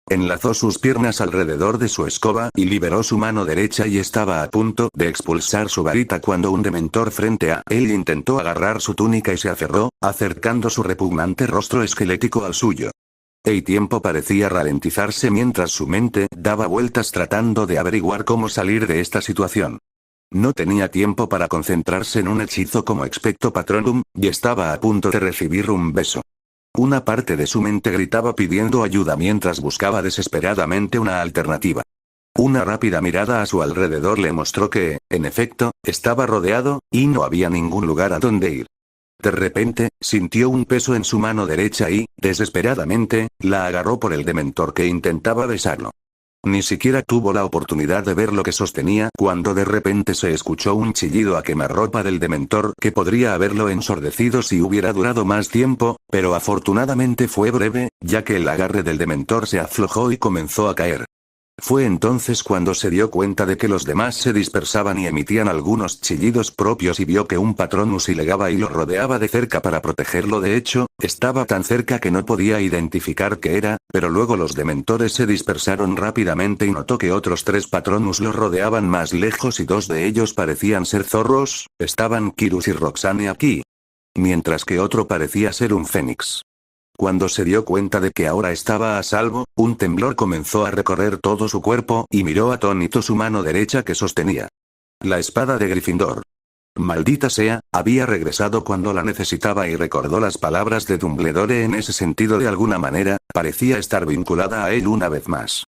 Enlazó sus piernas alrededor de su escoba y liberó su mano derecha, y estaba a punto de expulsar su varita cuando un dementor frente a él intentó agarrar su túnica y se aferró, acercando su repugnante rostro esquelético al suyo. El tiempo parecía ralentizarse mientras su mente daba vueltas tratando de averiguar cómo salir de esta situación. No tenía tiempo para concentrarse en un hechizo como Expecto Patronum, y estaba a punto de recibir un beso. Una parte de su mente gritaba pidiendo ayuda mientras buscaba desesperadamente una alternativa. Una rápida mirada a su alrededor le mostró que, en efecto, estaba rodeado, y no había ningún lugar a donde ir. De repente, sintió un peso en su mano derecha y, desesperadamente, la agarró por el dementor que intentaba besarlo. Ni siquiera tuvo la oportunidad de ver lo que sostenía cuando de repente se escuchó un chillido a quemarropa del dementor que podría haberlo ensordecido si hubiera durado más tiempo, pero afortunadamente fue breve, ya que el agarre del dementor se aflojó y comenzó a caer. Fue entonces cuando se dio cuenta de que los demás se dispersaban y emitían algunos chillidos propios, y vio que un Patronus ilegaba y lo rodeaba de cerca para protegerlo. De hecho, estaba tan cerca que no podía identificar qué era, pero luego los dementores se dispersaron rápidamente y notó que otros 3 Patronus lo rodeaban más lejos, y 2 de ellos parecían ser zorros. Estaban Kirus y Roxane aquí, mientras que otro parecía ser un fénix. Cuando se dio cuenta de que ahora estaba a salvo, un temblor comenzó a recorrer todo su cuerpo, y miró atónito su mano derecha que sostenía. La espada de Gryffindor. Maldita sea, había regresado cuando la necesitaba, y recordó las palabras de Dumbledore en ese sentido. De alguna manera, parecía estar vinculada a él una vez más.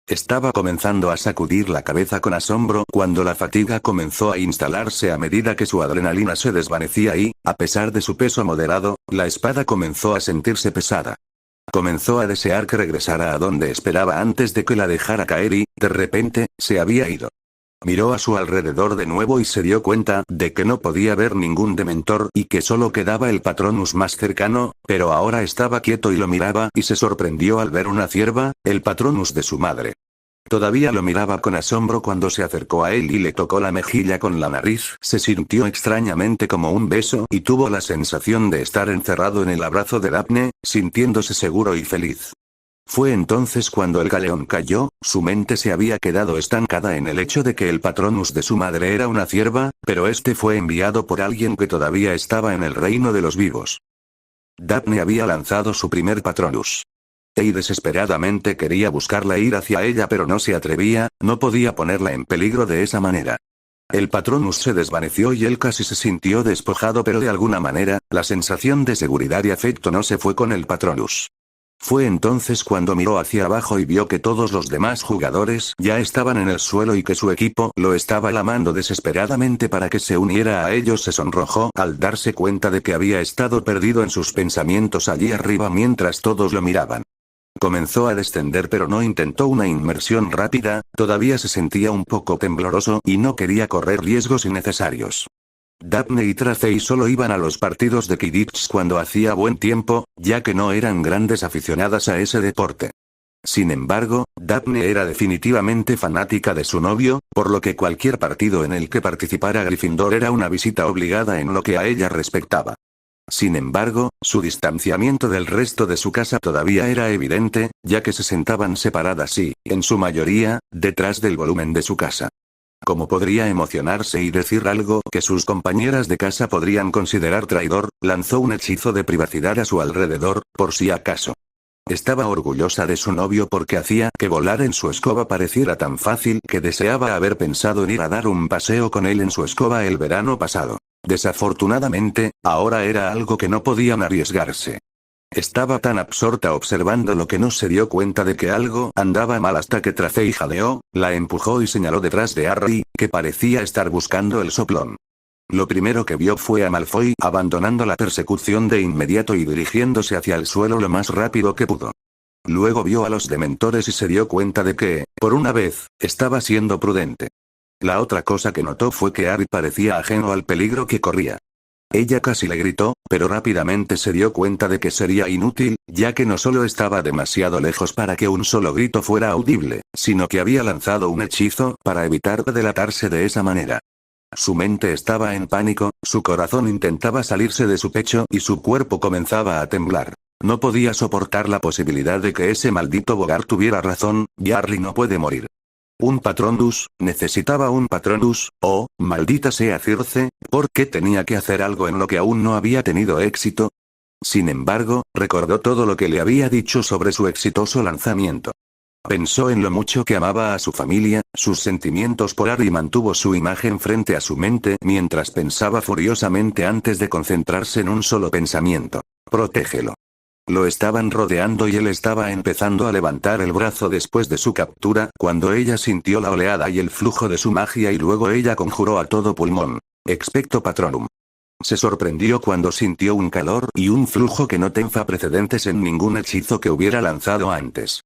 Estaba comenzando a sacudir la cabeza con asombro cuando la fatiga comenzó a instalarse a medida que su adrenalina se desvanecía y, a pesar de su peso moderado, la espada comenzó a sentirse pesada. Comenzó a desear que regresara a donde esperaba antes de que la dejara caer y, de repente, se había ido. Miró a su alrededor de nuevo y se dio cuenta de que no podía ver ningún dementor y que solo quedaba el Patronus más cercano, pero ahora estaba quieto y lo miraba, y se sorprendió al ver una cierva, el Patronus de su madre. Todavía lo miraba con asombro cuando se acercó a él y le tocó la mejilla con la nariz. Se sintió extrañamente como un beso, y tuvo la sensación de estar encerrado en el abrazo de Daphne, sintiéndose seguro y feliz. Fue entonces cuando el galeón cayó. Su mente se había quedado estancada en el hecho de que el Patronus de su madre era una cierva, pero este fue enviado por alguien que todavía estaba en el reino de los vivos. Daphne había lanzado su primer Patronus. Y desesperadamente quería buscarla, ir hacia ella, pero no se atrevía, no podía ponerla en peligro de esa manera. El Patronus se desvaneció y él casi se sintió despojado, pero de alguna manera, la sensación de seguridad y afecto no se fue con el Patronus. Fue entonces cuando miró hacia abajo y vio que todos los demás jugadores ya estaban en el suelo y que su equipo lo estaba llamando desesperadamente para que se uniera a ellos. Se sonrojó al darse cuenta de que había estado perdido en sus pensamientos allí arriba mientras todos lo miraban. Comenzó a descender, pero no intentó una inmersión rápida, todavía se sentía un poco tembloroso y no quería correr riesgos innecesarios. Daphne y Tracey solo iban a los partidos de Quidditch cuando hacía buen tiempo, ya que no eran grandes aficionadas a ese deporte. Sin embargo, Daphne era definitivamente fanática de su novio, por lo que cualquier partido en el que participara Gryffindor era una visita obligada en lo que a ella respectaba. Sin embargo, su distanciamiento del resto de su casa todavía era evidente, ya que se sentaban separadas y, en su mayoría, detrás del volumen de su casa. ¿Cómo podría emocionarse y decir algo que sus compañeras de casa podrían considerar traidor? Lanzó un hechizo de privacidad a su alrededor, por si acaso. Estaba orgullosa de su novio porque hacía que volar en su escoba pareciera tan fácil que deseaba haber pensado en ir a dar un paseo con él en su escoba el verano pasado. Desafortunadamente, ahora era algo que no podían arriesgarse. Estaba tan absorta observando lo que no se dio cuenta de que algo andaba mal hasta que Tracey jadeó, la empujó y señaló detrás de Harry, que parecía estar buscando el soplón. Lo primero que vio fue a Malfoy abandonando la persecución de inmediato y dirigiéndose hacia el suelo lo más rápido que pudo. Luego vio a los dementores y se dio cuenta de que, por una vez, estaba siendo prudente. La otra cosa que notó fue que Harry parecía ajeno al peligro que corría. Ella casi le gritó, pero rápidamente se dio cuenta de que sería inútil, ya que no solo estaba demasiado lejos para que un solo grito fuera audible, sino que había lanzado un hechizo para evitar delatarse de esa manera. Su mente estaba en pánico, su corazón intentaba salirse de su pecho y su cuerpo comenzaba a temblar. No podía soportar la posibilidad de que ese maldito Bogart tuviera razón, Harry no puede morir. Un Patronus, necesitaba un Patronus, oh, maldita sea Circe, ¿por qué tenía que hacer algo en lo que aún no había tenido éxito? Sin embargo, recordó todo lo que le había dicho sobre su exitoso lanzamiento. Pensó en lo mucho que amaba a su familia, sus sentimientos por Harry y mantuvo su imagen frente a su mente mientras pensaba furiosamente antes de concentrarse en un solo pensamiento. Protégelo. Lo estaban rodeando y él estaba empezando a levantar el brazo después de su captura cuando ella sintió la oleada y el flujo de su magia y luego ella conjuró a todo pulmón. Expecto Patronum. Se sorprendió cuando sintió un calor y un flujo que no tenía precedentes en ningún hechizo que hubiera lanzado antes.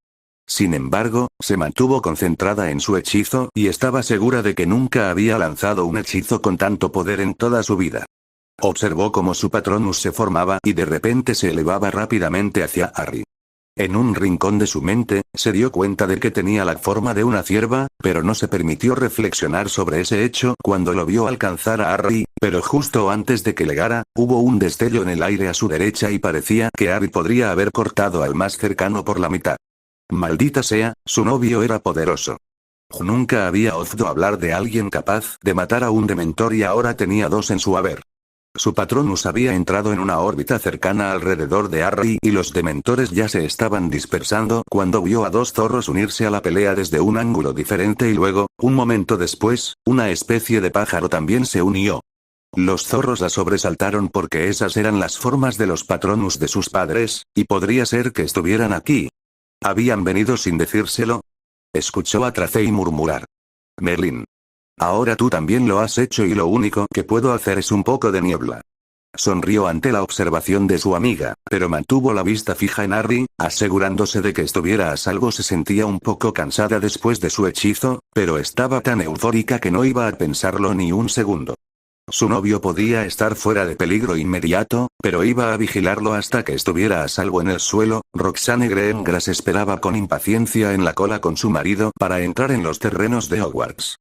Sin embargo, se mantuvo concentrada en su hechizo y estaba segura de que nunca había lanzado un hechizo con tanto poder en toda su vida. Observó cómo su Patronus se formaba y de repente se elevaba rápidamente hacia Harry. En un rincón de su mente, se dio cuenta de que tenía la forma de una cierva, pero no se permitió reflexionar sobre ese hecho cuando lo vio alcanzar a Harry, pero justo antes de que llegara, hubo un destello en el aire a su derecha y parecía que Harry podría haber cortado al más cercano por la mitad. Maldita sea, su novio era poderoso. Nunca había oído hablar de alguien capaz de matar a un dementor y ahora tenía dos en su haber. Su Patronus había entrado en una órbita cercana alrededor de Harry y los dementores ya se estaban dispersando cuando vio a dos zorros unirse a la pelea desde un ángulo diferente y luego, un momento después, una especie de pájaro también se unió. Los zorros la sobresaltaron porque esas eran las formas de los Patronus de sus padres, y podría ser que estuvieran aquí. ¿Habían venido sin decírselo? Escuchó a Tracey murmurar. Merlin. Ahora tú también lo has hecho y lo único que puedo hacer es un poco de niebla. Sonrió ante la observación de su amiga, pero mantuvo la vista fija en Harry, asegurándose de que estuviera a salvo. Se sentía un poco cansada después de su hechizo, pero estaba tan eufórica que no iba a pensarlo ni un segundo. Su novio podía estar fuera de peligro inmediato, pero iba a vigilarlo hasta que estuviera a salvo en el suelo. Roxane Greengrass esperaba con impaciencia en la cola con su marido para entrar en los terrenos de Hogwarts.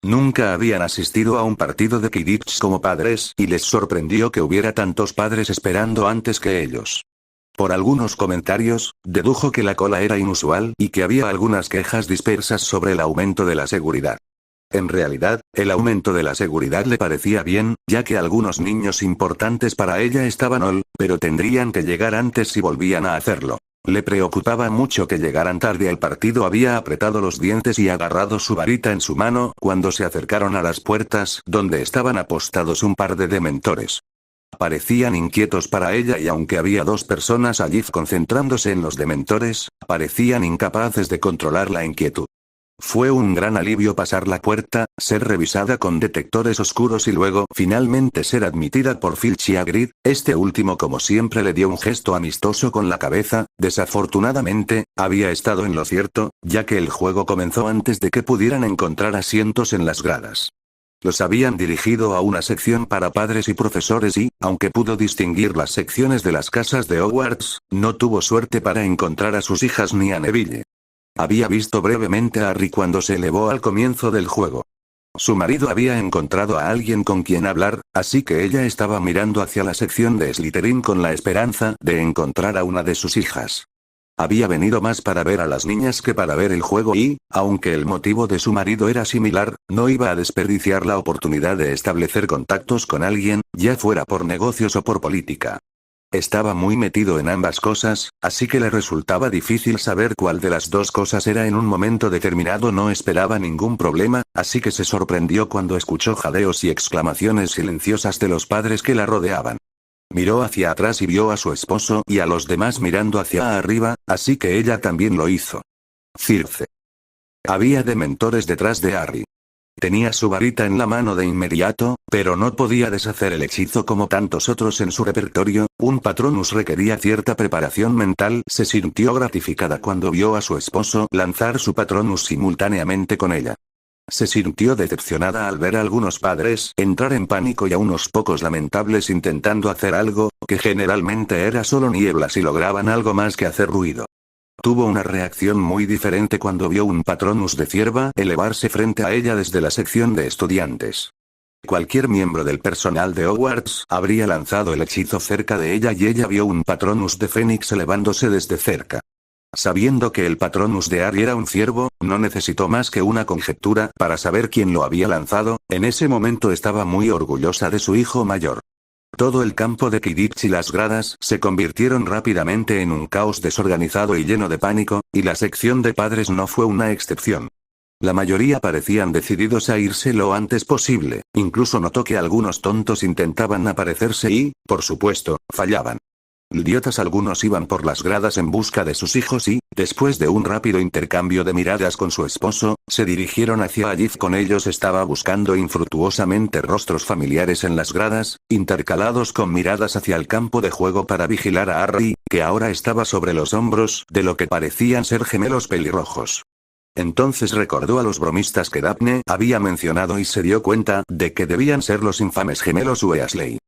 Nunca habían asistido a un partido de Quidditch como padres y les sorprendió que hubiera tantos padres esperando antes que ellos. Por algunos comentarios, dedujo que la cola era inusual y que había algunas quejas dispersas sobre el aumento de la seguridad. En realidad, el aumento de la seguridad le parecía bien, ya que algunos niños importantes para ella estaban pero tendrían que llegar antes si volvían a hacerlo. Le preocupaba mucho que llegaran tarde al partido. Había apretado los dientes y agarrado su varita en su mano cuando se acercaron a las puertas donde estaban apostados un par de dementores. Parecían inquietos para ella y aunque había dos personas allí concentrándose en los dementores, parecían incapaces de controlar la inquietud. Fue un gran alivio pasar la puerta, ser revisada con detectores oscuros y luego finalmente ser admitida por Filch y Hagrid. Este último como siempre le dio un gesto amistoso con la cabeza. Desafortunadamente, había estado en lo cierto, ya que el juego comenzó antes de que pudieran encontrar asientos en las gradas. Los habían dirigido a una sección para padres y profesores y, aunque pudo distinguir las secciones de las casas de Hogwarts, no tuvo suerte para encontrar a sus hijas ni a Neville. Había visto brevemente a Harry cuando se elevó al comienzo del juego. Su marido había encontrado a alguien con quien hablar, así que ella estaba mirando hacia la sección de Slytherin con la esperanza de encontrar a una de sus hijas. Había venido más para ver a las niñas que para ver el juego y, aunque el motivo de su marido era similar, no iba a desperdiciar la oportunidad de establecer contactos con alguien, ya fuera por negocios o por política. Estaba muy metido en ambas cosas, así que le resultaba difícil saber cuál de las dos cosas era en un momento determinado. No esperaba ningún problema, así que se sorprendió cuando escuchó jadeos y exclamaciones silenciosas de los padres que la rodeaban. Miró hacia atrás y vio a su esposo y a los demás mirando hacia arriba, así que ella también lo hizo. Circe. Había dementores detrás de Harry. Tenía su varita en la mano de inmediato, pero no podía deshacer el hechizo como tantos otros en su repertorio. Un Patronus requería cierta preparación mental. Se sintió gratificada cuando vio a su esposo lanzar su Patronus simultáneamente con ella. Se sintió decepcionada al ver a algunos padres entrar en pánico y a unos pocos lamentables intentando hacer algo, que generalmente era solo niebla si lograban algo más que hacer ruido. Tuvo una reacción muy diferente cuando vio un Patronus de cierva elevarse frente a ella desde la sección de estudiantes. Cualquier miembro del personal de Hogwarts habría lanzado el hechizo cerca de ella y ella vio un Patronus de Fénix elevándose desde cerca. Sabiendo que el Patronus de Harry era un ciervo, no necesitó más que una conjetura para saber quién lo había lanzado. En ese momento estaba muy orgullosa de su hijo mayor. Todo el campo de Quidditch y las gradas se convirtieron rápidamente en un caos desorganizado y lleno de pánico, y la sección de padres no fue una excepción. La mayoría parecían decididos a irse lo antes posible, incluso notó que algunos tontos intentaban aparecerse y, por supuesto, fallaban. Idiotas algunos iban por las gradas en busca de sus hijos y, después de un rápido intercambio de miradas con su esposo, se dirigieron hacia allí. Con ellos estaba buscando infructuosamente rostros familiares en las gradas, intercalados con miradas hacia el campo de juego para vigilar a Harry, que ahora estaba sobre los hombros de lo que parecían ser gemelos pelirrojos. Entonces recordó a los bromistas que Daphne había mencionado y se dio cuenta de que debían ser los infames gemelos Weasley.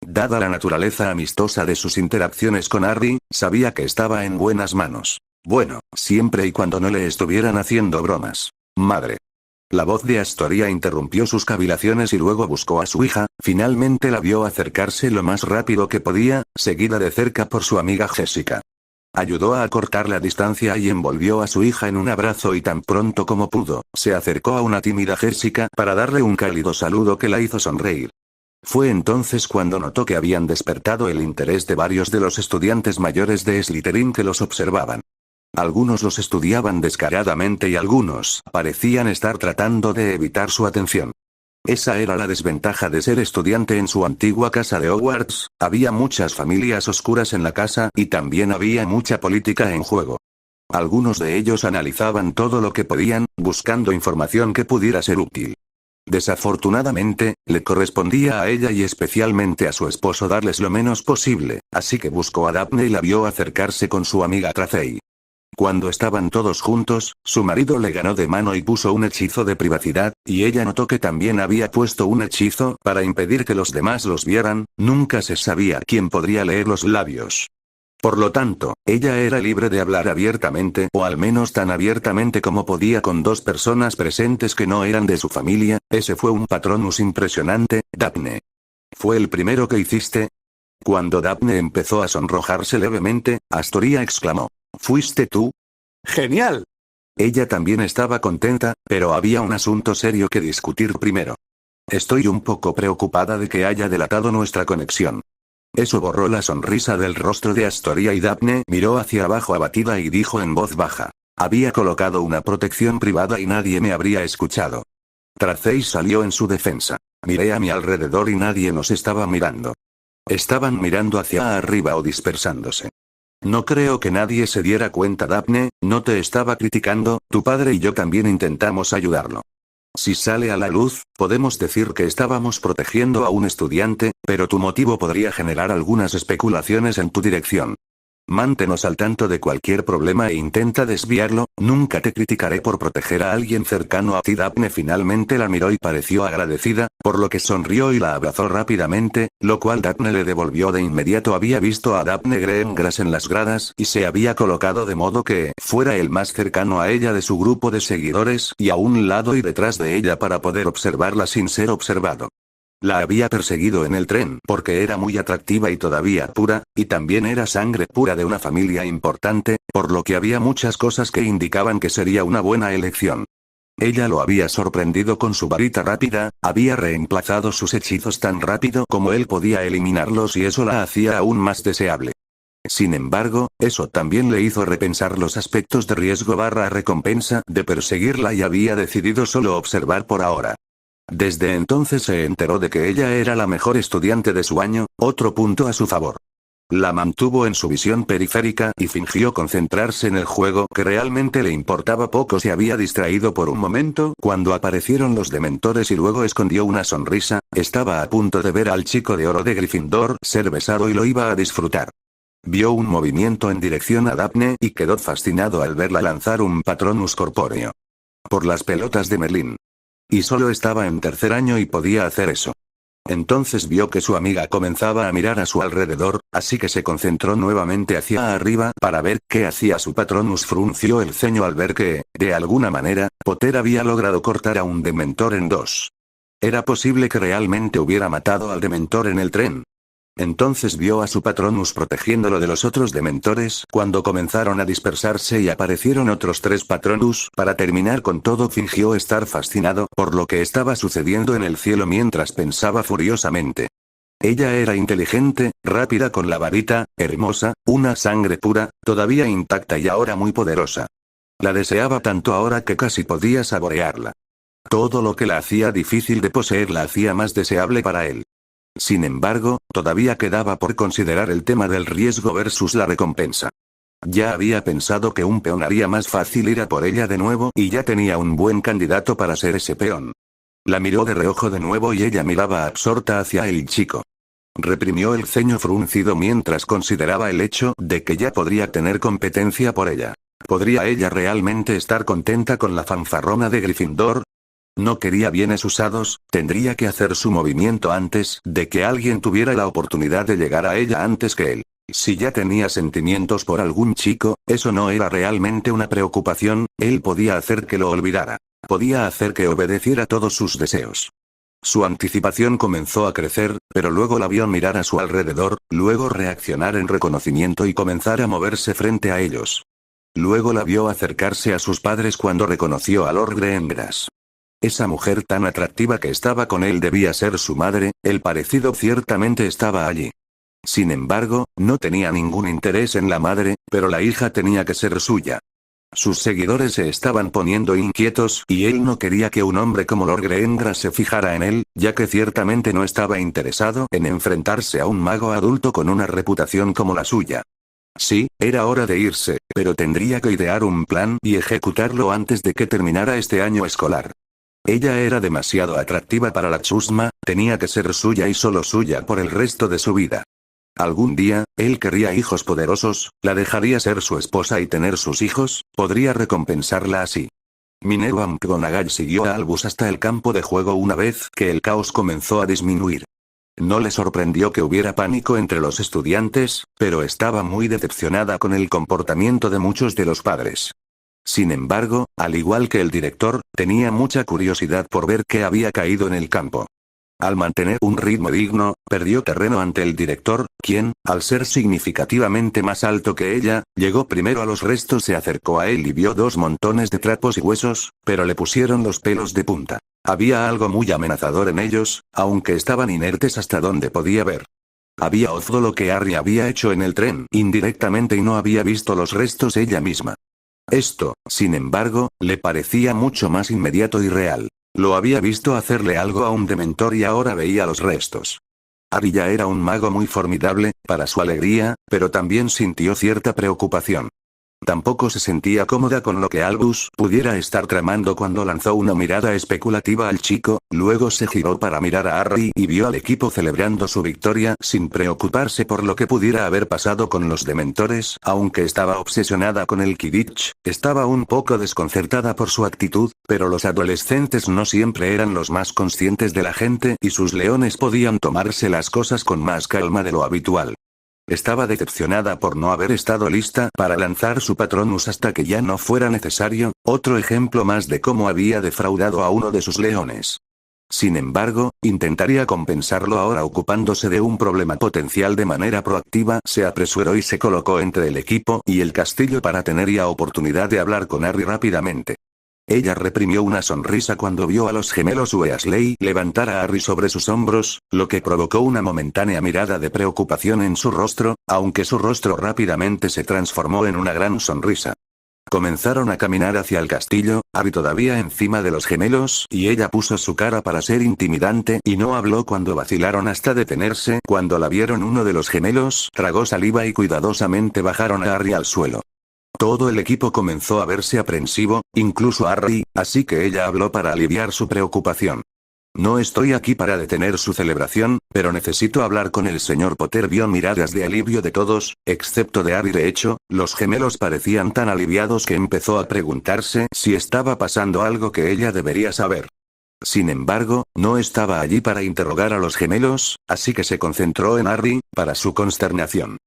Dada la naturaleza amistosa de sus interacciones con Harry, sabía que estaba en buenas manos. Bueno, siempre y cuando no le estuvieran haciendo bromas. Madre. La voz de Astoria interrumpió sus cavilaciones y luego buscó a su hija, finalmente la vio acercarse lo más rápido que podía, seguida de cerca por su amiga Jessica. Ayudó a acortar la distancia y envolvió a su hija en un abrazo y tan pronto como pudo, se acercó a una tímida Jessica para darle un cálido saludo que la hizo sonreír. Fue entonces cuando notó que habían despertado el interés de varios de los estudiantes mayores de Slytherin que los observaban. Algunos los estudiaban descaradamente y algunos parecían estar tratando de evitar su atención. Esa era la desventaja de ser estudiante en su antigua casa de Hogwarts, había muchas familias oscuras en la casa y también había mucha política en juego. Algunos de ellos analizaban todo lo que podían, buscando información que pudiera ser útil. Desafortunadamente, le correspondía a ella y especialmente a su esposo darles lo menos posible, así que buscó a Daphne y la vio acercarse con su amiga Tracey. Cuando estaban todos juntos, su marido le ganó de mano y puso un hechizo de privacidad, y ella notó que también había puesto un hechizo para impedir que los demás los vieran. Nunca se sabía quién podría leer los labios. Por lo tanto, ella era libre de hablar abiertamente o al menos tan abiertamente como podía con dos personas presentes que no eran de su familia. Ese fue un Patronus impresionante, Daphne. ¿Fue el primero que hiciste? Cuando Daphne empezó a sonrojarse levemente, Astoria exclamó. ¿Fuiste tú? ¡Genial! Ella también estaba contenta, pero había un asunto serio que discutir primero. Estoy un poco preocupada de que haya delatado nuestra conexión. Eso borró la sonrisa del rostro de Astoria y Daphne miró hacia abajo abatida y dijo en voz baja. Había colocado una protección privada y nadie me habría escuchado. Tracey salió en su defensa. Miré a mi alrededor y nadie nos estaba mirando. Estaban mirando hacia arriba o dispersándose. No creo que nadie se diera cuenta, Daphne, no te estaba criticando, tu padre y yo también intentamos ayudarlo. Si sale a la luz, podemos decir que estábamos protegiendo a un estudiante, pero tu motivo podría generar algunas especulaciones en tu dirección. Mántenos al tanto de cualquier problema e intenta desviarlo, nunca te criticaré por proteger a alguien cercano a ti. Daphne finalmente la miró y pareció agradecida, por lo que sonrió y la abrazó rápidamente, lo cual Daphne le devolvió de inmediato. Había visto a Daphne Greengrass en las gradas y se había colocado de modo que fuera el más cercano a ella de su grupo de seguidores y a un lado y detrás de ella para poder observarla sin ser observado. La había perseguido en el tren porque era muy atractiva y todavía pura, y también era sangre pura de una familia importante, por lo que había muchas cosas que indicaban que sería una buena elección. Ella lo había sorprendido con su varita rápida, había reemplazado sus hechizos tan rápido como él podía eliminarlos y eso la hacía aún más deseable. Sin embargo, eso también le hizo repensar los aspectos de riesgo/recompensa de perseguirla y había decidido solo observar por ahora. Desde entonces se enteró de que ella era la mejor estudiante de su año, otro punto a su favor. La mantuvo en su visión periférica y fingió concentrarse en el juego que realmente le importaba poco. Se había distraído por un momento cuando aparecieron los dementores y luego escondió una sonrisa, estaba a punto de ver al chico de oro de Gryffindor ser besado y lo iba a disfrutar. Vio un movimiento en dirección a Daphne y quedó fascinado al verla lanzar un Patronus corpóreo. Por las pelotas de Merlín. Y solo estaba en tercer año y podía hacer eso. Entonces vio que su amiga comenzaba a mirar a su alrededor, así que se concentró nuevamente hacia arriba para ver qué hacía su Patronus. Frunció el ceño al ver que, de alguna manera, Potter había logrado cortar a un Dementor en dos. ¿Era posible que realmente hubiera matado al Dementor en el tren? Entonces vio a su Patronus protegiéndolo de los otros Dementores cuando comenzaron a dispersarse y aparecieron otros 3 Patronus. Para terminar con todo, fingió estar fascinado por lo que estaba sucediendo en el cielo mientras pensaba furiosamente. Ella era inteligente, rápida con la varita, hermosa, una sangre pura, todavía intacta y ahora muy poderosa. La deseaba tanto ahora que casi podía saborearla. Todo lo que la hacía difícil de poseer la hacía más deseable para él. Sin embargo, todavía quedaba por considerar el tema del riesgo versus la recompensa. Ya había pensado que un peón haría más fácil ir a por ella de nuevo y ya tenía un buen candidato para ser ese peón. La miró de reojo de nuevo y ella miraba absorta hacia el chico. Reprimió el ceño fruncido mientras consideraba el hecho de que ya podría tener competencia por ella. ¿Podría ella realmente estar contenta con la fanfarrona de Gryffindor? No quería bienes usados, tendría que hacer su movimiento antes de que alguien tuviera la oportunidad de llegar a ella antes que él. Si ya tenía sentimientos por algún chico, eso no era realmente una preocupación, él podía hacer que lo olvidara. Podía hacer que obedeciera todos sus deseos. Su anticipación comenzó a crecer, pero luego la vio mirar a su alrededor, luego reaccionar en reconocimiento y comenzar a moverse frente a ellos. Luego la vio acercarse a sus padres cuando reconoció a Lord Greengrass. Esa mujer tan atractiva que estaba con él debía ser su madre, el parecido ciertamente estaba allí. Sin embargo, no tenía ningún interés en la madre, pero la hija tenía que ser suya. Sus seguidores se estaban poniendo inquietos y él no quería que un hombre como Lord Greengrass se fijara en él, ya que ciertamente no estaba interesado en enfrentarse a un mago adulto con una reputación como la suya. Sí, era hora de irse, pero tendría que idear un plan y ejecutarlo antes de que terminara este año escolar. Ella era demasiado atractiva para la chusma, tenía que ser suya y solo suya por el resto de su vida. Algún día, él querría hijos poderosos, la dejaría ser su esposa y tener sus hijos, podría recompensarla así. Minerva McGonagall siguió a Albus hasta el campo de juego una vez que el caos comenzó a disminuir. No le sorprendió que hubiera pánico entre los estudiantes, pero estaba muy decepcionada con el comportamiento de muchos de los padres. Sin embargo, al igual que el director, tenía mucha curiosidad por ver qué había caído en el campo. Al mantener un ritmo digno, perdió terreno ante el director, quien, al ser significativamente más alto que ella, llegó primero a los restos, se acercó a él y vio 2 montones de trapos y huesos, pero le pusieron los pelos de punta. Había algo muy amenazador en ellos, aunque estaban inertes hasta donde podía ver. Había oído lo que Harry había hecho en el tren indirectamente y no había visto los restos ella misma. Esto, sin embargo, le parecía mucho más inmediato y real. Lo había visto hacerle algo a un dementor y ahora veía los restos. Harry ya era un mago muy formidable, para su alegría, pero también sintió cierta preocupación. Tampoco se sentía cómoda con lo que Albus pudiera estar tramando cuando lanzó una mirada especulativa al chico, luego se giró para mirar a Harry y vio al equipo celebrando su victoria sin preocuparse por lo que pudiera haber pasado con los dementores, aunque estaba obsesionada con el Quidditch, estaba un poco desconcertada por su actitud, pero los adolescentes no siempre eran los más conscientes de la gente y sus leones podían tomarse las cosas con más calma de lo habitual. Estaba decepcionada por no haber estado lista para lanzar su Patronus hasta que ya no fuera necesario, otro ejemplo más de cómo había defraudado a uno de sus leones. Sin embargo, intentaría compensarlo ahora ocupándose de un problema potencial de manera proactiva. Se apresuró y se colocó entre el equipo y el castillo para tener ya oportunidad de hablar con Harry rápidamente. Ella reprimió una sonrisa cuando vio a los gemelos Weasley levantar a Harry sobre sus hombros, lo que provocó una momentánea mirada de preocupación en su rostro, aunque su rostro rápidamente se transformó en una gran sonrisa. Comenzaron a caminar hacia el castillo, Harry todavía encima de los gemelos y ella puso su cara para ser intimidante y no habló cuando vacilaron hasta detenerse. Cuando la vieron, uno de los gemelos tragó saliva y cuidadosamente bajaron a Harry al suelo. Todo el equipo comenzó a verse aprensivo, incluso Harry, así que ella habló para aliviar su preocupación. No estoy aquí para detener su celebración, pero necesito hablar con el señor Potter. Vio miradas de alivio de todos, excepto de Harry. De hecho, los gemelos parecían tan aliviados que empezó a preguntarse si estaba pasando algo que ella debería saber. Sin embargo, no estaba allí para interrogar a los gemelos, así que se concentró en Harry, para su consternación.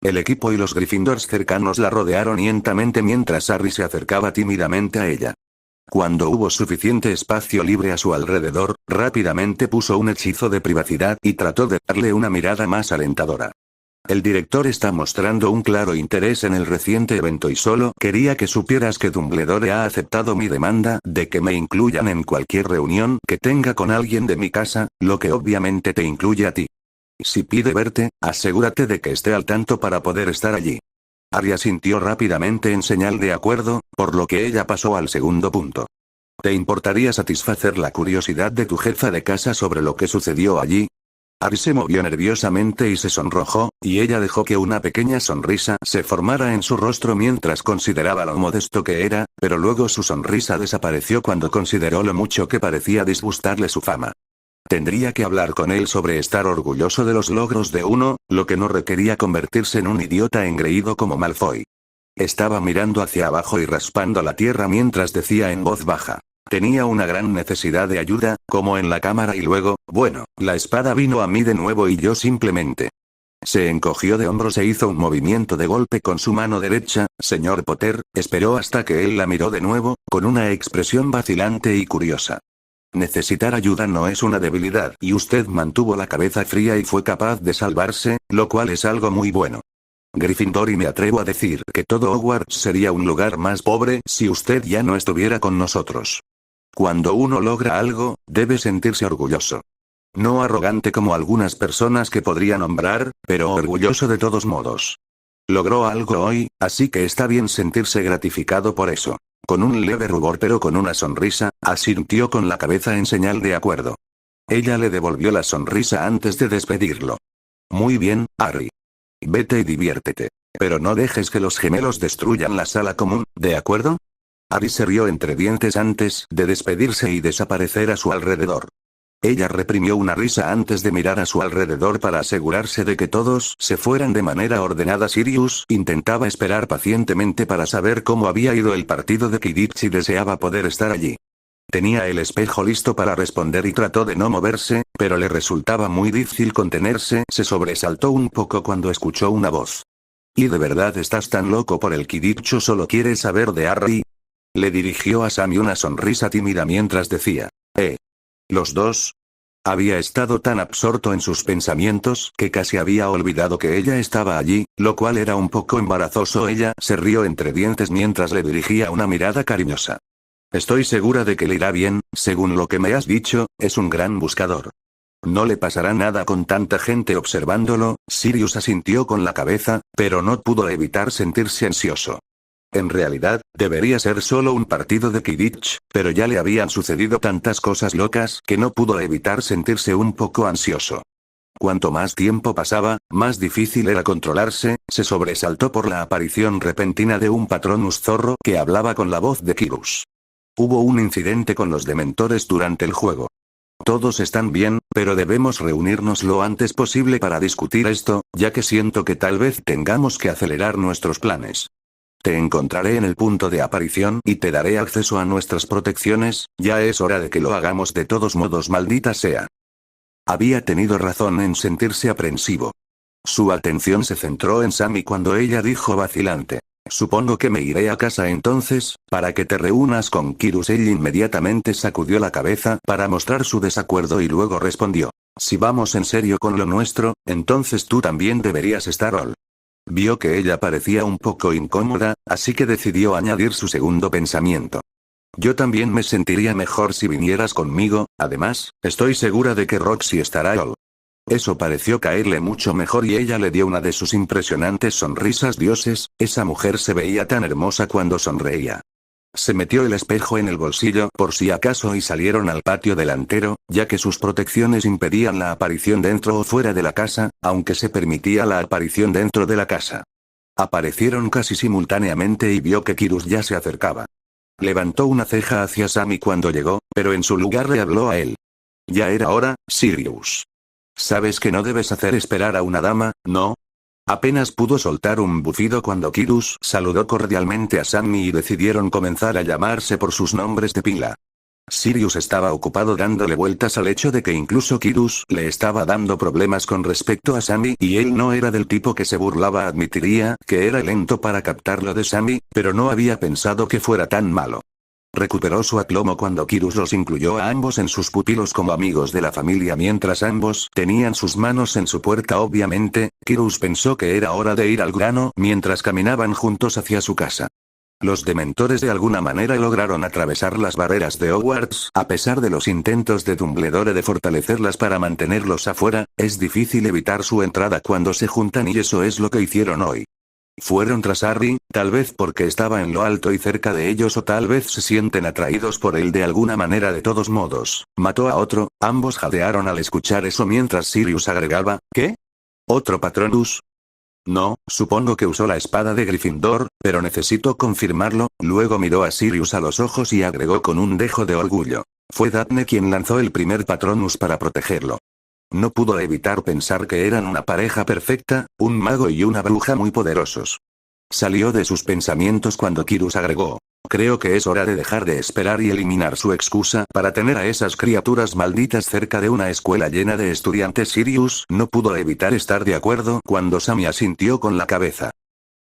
El equipo y los Gryffindors cercanos la rodearon lentamente mientras Harry se acercaba tímidamente a ella. Cuando hubo suficiente espacio libre a su alrededor, rápidamente puso un hechizo de privacidad y trató de darle una mirada más alentadora. El director está mostrando un claro interés en el reciente evento y solo quería que supieras que Dumbledore ha aceptado mi demanda de que me incluyan en cualquier reunión que tenga con alguien de mi casa, lo que obviamente te incluye a ti. Si pide verte, asegúrate de que esté al tanto para poder estar allí. Harry asintió rápidamente en señal de acuerdo, por lo que ella pasó al segundo punto. ¿Te importaría satisfacer la curiosidad de tu jefa de casa sobre lo que sucedió allí? Harry se movió nerviosamente y se sonrojó, y ella dejó que una pequeña sonrisa se formara en su rostro mientras consideraba lo modesto que era, pero luego su sonrisa desapareció cuando consideró lo mucho que parecía disgustarle su fama. Tendría que hablar con él sobre estar orgulloso de los logros de uno, lo que no requería convertirse en un idiota engreído como Malfoy. Estaba mirando hacia abajo y raspando la tierra mientras decía en voz baja. Tenía una gran necesidad de ayuda, como en la cámara y luego, bueno, la espada vino a mí de nuevo y yo simplemente. Se encogió de hombros e hizo un movimiento de golpe con su mano derecha. Señor Potter, esperó hasta que él la miró de nuevo, con una expresión vacilante y curiosa. Necesitar ayuda no es una debilidad y usted mantuvo la cabeza fría y fue capaz de salvarse, lo cual es algo muy bueno. Gryffindor y me atrevo a decir que todo Hogwarts sería un lugar más pobre si usted ya no estuviera con nosotros. Cuando uno logra algo, debe sentirse orgulloso. No arrogante como algunas personas que podría nombrar, pero orgulloso de todos modos. Logró algo hoy, así que está bien sentirse gratificado por eso. Con un leve rubor pero con una sonrisa, asintió con la cabeza en señal de acuerdo. Ella le devolvió la sonrisa antes de despedirlo. Muy bien, Harry. Vete y diviértete. Pero no dejes que los gemelos destruyan la sala común, ¿de acuerdo? Harry se rió entre dientes antes de despedirse y desaparecer a su alrededor. Ella reprimió una risa antes de mirar a su alrededor para asegurarse de que todos se fueran de manera ordenada. Sirius intentaba esperar pacientemente para saber cómo había ido el partido de Quidditch y deseaba poder estar allí. Tenía el espejo listo para responder y trató de no moverse, pero le resultaba muy difícil contenerse. Se sobresaltó un poco cuando escuchó una voz. ¿Y de verdad estás tan loco por el Quidditch o solo quieres saber de Harry? Le dirigió a Sammy una sonrisa tímida mientras decía. ¿Los dos? Había estado tan absorto en sus pensamientos que casi había olvidado que ella estaba allí, lo cual era un poco embarazoso. Ella se rió entre dientes mientras le dirigía una mirada cariñosa. Estoy segura de que le irá bien, según lo que me has dicho, es un gran buscador. No le pasará nada con tanta gente observándolo. Sirius asintió con la cabeza, pero no pudo evitar sentirse ansioso. En realidad, debería ser solo un partido de Quidditch, pero ya le habían sucedido tantas cosas locas que no pudo evitar sentirse un poco ansioso. Cuanto más tiempo pasaba, más difícil era controlarse. Se sobresaltó por la aparición repentina de un Patronus zorro que hablaba con la voz de Quirrell. Hubo un incidente con los dementores durante el juego. Todos están bien, pero debemos reunirnos lo antes posible para discutir esto, ya que siento que tal vez tengamos que acelerar nuestros planes. Te encontraré en el punto de aparición y te daré acceso a nuestras protecciones. Ya es hora de que lo hagamos de todos modos, maldita sea. Había tenido razón en sentirse aprensivo. Su atención se centró en Sammy cuando ella dijo vacilante. Supongo que me iré a casa entonces, para que te reúnas con Quirrell. Él inmediatamente sacudió la cabeza para mostrar su desacuerdo y luego respondió. Si vamos en serio con lo nuestro, entonces tú también deberías estar. Vio que ella parecía un poco incómoda, así que decidió añadir su segundo pensamiento. Yo también me sentiría mejor si vinieras conmigo. Además, estoy segura de que Roxy estará. Eso pareció caerle mucho mejor y ella le dio una de sus impresionantes sonrisas. Dioses, esa mujer se veía tan hermosa cuando sonreía. Se metió el espejo en el bolsillo por si acaso y salieron al patio delantero, ya que sus protecciones impedían la aparición dentro o fuera de la casa, aunque se permitía la aparición dentro de la casa. Aparecieron casi simultáneamente y vio que Quirrell ya se acercaba. Levantó una ceja hacia Sammy cuando llegó, pero en su lugar le habló a él. Ya era hora, Sirius. Sabes que no debes hacer esperar a una dama, ¿no? Apenas pudo soltar un bufido cuando Quirrell saludó cordialmente a Sammy y decidieron comenzar a llamarse por sus nombres de pila. Sirius estaba ocupado dándole vueltas al hecho de que incluso Kirus le estaba dando problemas con respecto a Sammy y él no era del tipo que se burlaba, admitiría que era lento para captar lo de Sammy, pero no había pensado que fuera tan malo. Recuperó su aplomo cuando Kirus los incluyó a ambos en sus pupilos como amigos de la familia mientras ambos tenían sus manos en su puerta. Obviamente, Kirus pensó que era hora de ir al grano mientras caminaban juntos hacia su casa. Los dementores de alguna manera lograron atravesar las barreras de Hogwarts, a pesar de los intentos de Dumbledore de fortalecerlas para mantenerlos afuera, es difícil evitar su entrada cuando se juntan y eso es lo que hicieron hoy. Fueron tras Harry, tal vez porque estaba en lo alto y cerca de ellos o tal vez se sienten atraídos por él de alguna manera. De todos modos, mató a otro, ambos jadearon al escuchar eso mientras Sirius agregaba, ¿qué? ¿Otro Patronus? No, supongo que usó la espada de Gryffindor, pero necesito confirmarlo. Luego miró a Sirius a los ojos y agregó con un dejo de orgullo. Fue Daphne quien lanzó el primer Patronus para protegerlo. No pudo evitar pensar que eran una pareja perfecta, un mago y una bruja muy poderosos. Salió de sus pensamientos cuando Kirus agregó. Creo que es hora de dejar de esperar y eliminar su excusa para tener a esas criaturas malditas cerca de una escuela llena de estudiantes. Sirius no pudo evitar estar de acuerdo cuando Sammy asintió con la cabeza.